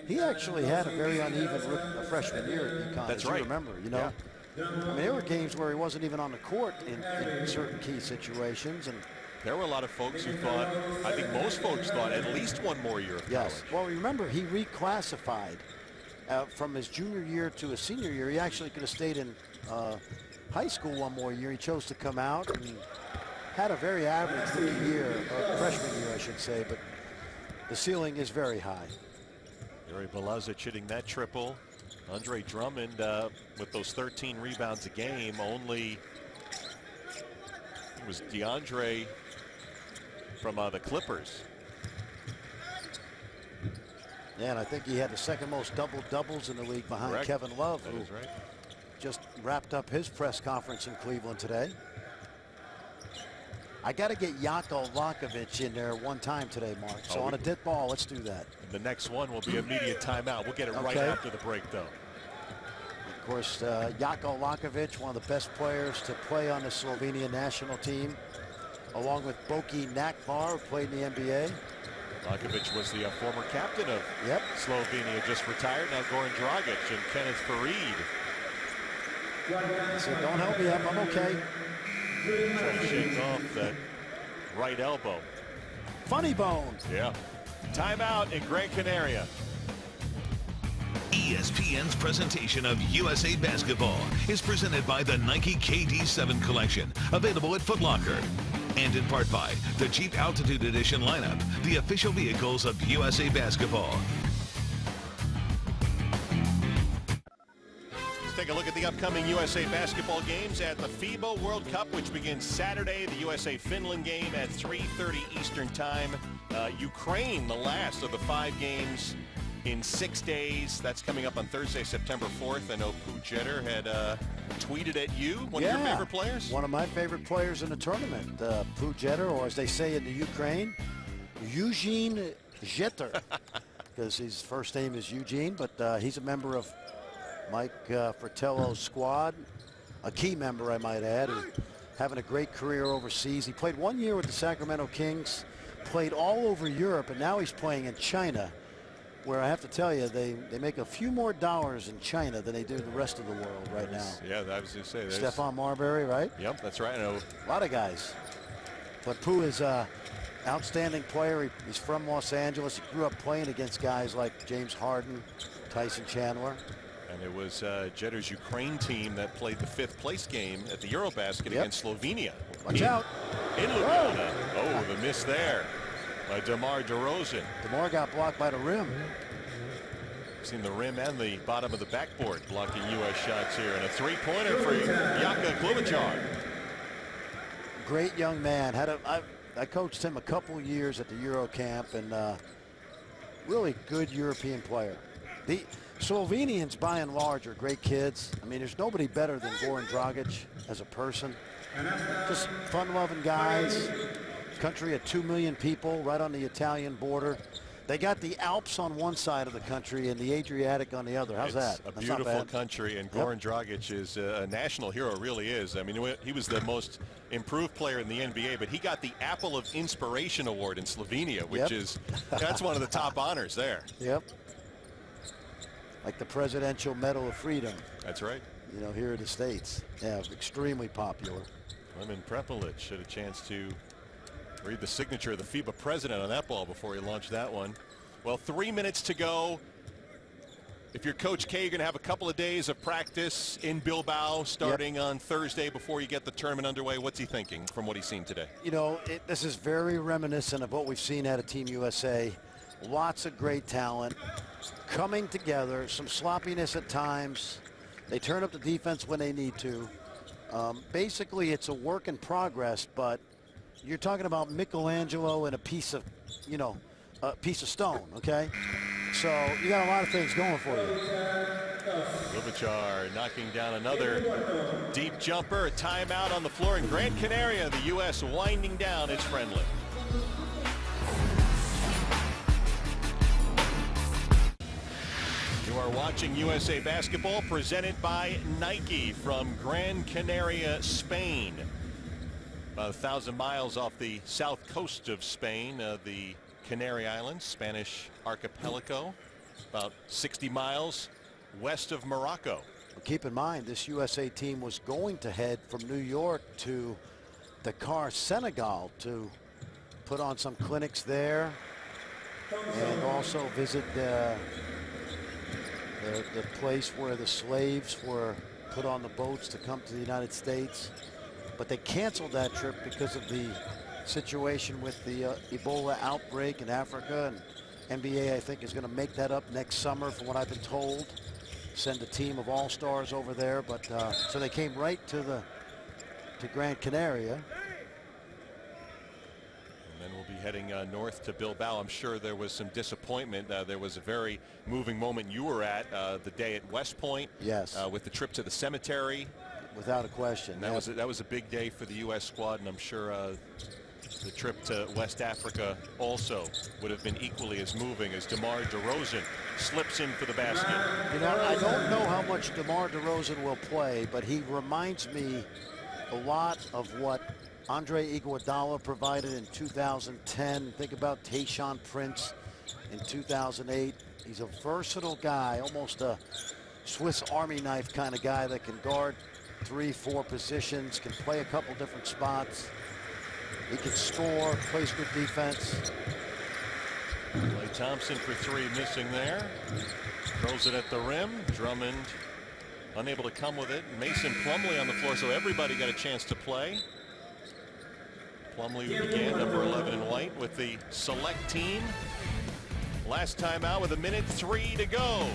He actually had a very uneven freshman year at UConn. That's as right. You remember, you know. Yeah. I mean, there were games where he wasn't even on the court in certain key situations, and there were a lot of folks who thought, I think most folks thought, at least one more year of yes. college. Well, remember, he reclassified from his junior year to his senior year. He actually could have stayed in high school one more year. He chose to come out and had a very average rookie year, or freshman year, I should say, but the ceiling is very high. Gary Balazic hitting that triple. Andre Drummond with those 13 rebounds a game. Only it was DeAndre from the Clippers. Yeah, and I think he had the second most double-doubles in the league behind Correct. Kevin Love, That who is right. just wrapped up his press conference in Cleveland today. I got to get Jako Lakovic in there one time today, Mark. So on a dead ball, let's do that. The next one will be immediate timeout. We'll get it right Okay. after the break, though. Of course, Jako Lakovic, one of the best players to play on the Slovenia national team, along with Boki Nakbar, who played in the NBA. Lakovic was the former captain of Slovenia, just retired. Now Goran Dragic and Kenneth Farid. He said, don't help me up, I'm okay. Trying to shake off that right elbow. Funny bone. Yeah. Timeout in Gran Canaria. ESPN's presentation of USA Basketball is presented by the Nike KD7 collection, available at Foot Locker. And in part by the Jeep Altitude Edition lineup, the official vehicles of USA Basketball. Let's take a look at the upcoming USA basketball games at the Fiba World Cup, which begins Saturday. The USA-Finland game at 3:30 Eastern Time. Ukraine, the last of the 5 games in 6 days. That's coming up on Thursday, September 4th. I know Pooh Jeter had tweeted at you, one of your favorite players. One of my favorite players in the tournament, Pooh Jeter, or as they say in the Ukraine, Eugene Jeter, because his first name is Eugene, but he's a member of Mike Fratello's squad, a key member, I might add, and having a great career overseas. He played 1 year with the Sacramento Kings, played all over Europe, and now he's playing in China, where I have to tell you, they make a few more dollars in China than they do the rest of the world right now. Yeah, I was going to say. Stephon Marbury, right? Yep, that's right. I know. A lot of guys. But Pooh is an outstanding player. He's from Los Angeles. He grew up playing against guys like James Harden, Tyson Chandler. And it was Jeter's Ukraine team that played the 5th place game at the Eurobasket against Slovenia. Watch out. In Ljubljana. Oh, the miss there by DeMar DeRozan. DeMar got blocked by the rim. Seen the rim and the bottom of the backboard blocking U.S. shots here. And a three-pointer for Jaka Klobuchar. Great young man. I coached him a couple years at the Euro camp, and really good European player. The Slovenians, by and large, are great kids. I mean, there's nobody better than Goran Dragic as a person. Just fun-loving guys. Country of 2 million people right on the Italian border. They got the Alps on one side of the country and the Adriatic on the other. How's that? It's a beautiful country, and Goran Dragic is a national hero, really is. I mean, he was the most improved player in the NBA, but he got the Apple of Inspiration Award in Slovenia, which is, that's one of the top honors there. Yep. Like the Presidential Medal of Freedom. That's right. You know, here in the States. Yeah, extremely popular. Klemen Prepelic had a chance to read the signature of the FIBA president on that ball before he launched that one. Well, 3 minutes to go. If you're Coach K, you're going to have a couple of days of practice in Bilbao starting on Thursday before you get the tournament underway. What's he thinking from what he's seen today? You know, this is very reminiscent of what we've seen out of Team USA. Lots of great talent coming together, some sloppiness at times. They turn up the defense when they need to. Basically, it's a work in progress, but you're talking about Michelangelo and a piece of, you know, a piece of stone, okay? So you got a lot of things going for you. Klobuchar knocking down another deep jumper. A timeout on the floor in Gran Canaria. The U.S. winding down its friendly. You are watching USA Basketball presented by Nike from Gran Canaria, Spain. About 1,000 miles off the south coast of Spain, the Canary Islands, Spanish archipelago, about 60 miles west of Morocco. Well, keep in mind, this USA team was going to head from New York to Dakar, Senegal, to put on some clinics there and also visit the place where the slaves were put on the boats to come to the United States. But they canceled that trip because of the situation with the Ebola outbreak in Africa. And NBA, I think, is going to make that up next summer, from what I've been told. Send a team of all-stars over there. But so they came right to Gran Canaria. And then we'll be heading north to Bilbao. I'm sure there was some disappointment. There was a very moving moment you were at the day at West Point. Yes. With the trip to the cemetery. Without a question. And that was a big day for the U.S. squad, and I'm sure the trip to West Africa also would have been equally as moving as DeMar DeRozan slips in for the basket. You know, I don't know how much DeMar DeRozan will play, but he reminds me a lot of what Andre Iguodala provided in 2010. Think about Tayshaun Prince in 2008. He's a versatile guy, almost a Swiss Army knife kind of guy that can guard 3-4 positions, can play a couple different spots. He can score, plays good defense. Klay Thompson for three, missing there. Throws it at the rim. Drummond unable to come with it. Mason Plumlee on the floor, so everybody got a chance to play. Plumlee began, number 11 in white, with the select team. Last time out with 1:03 to go.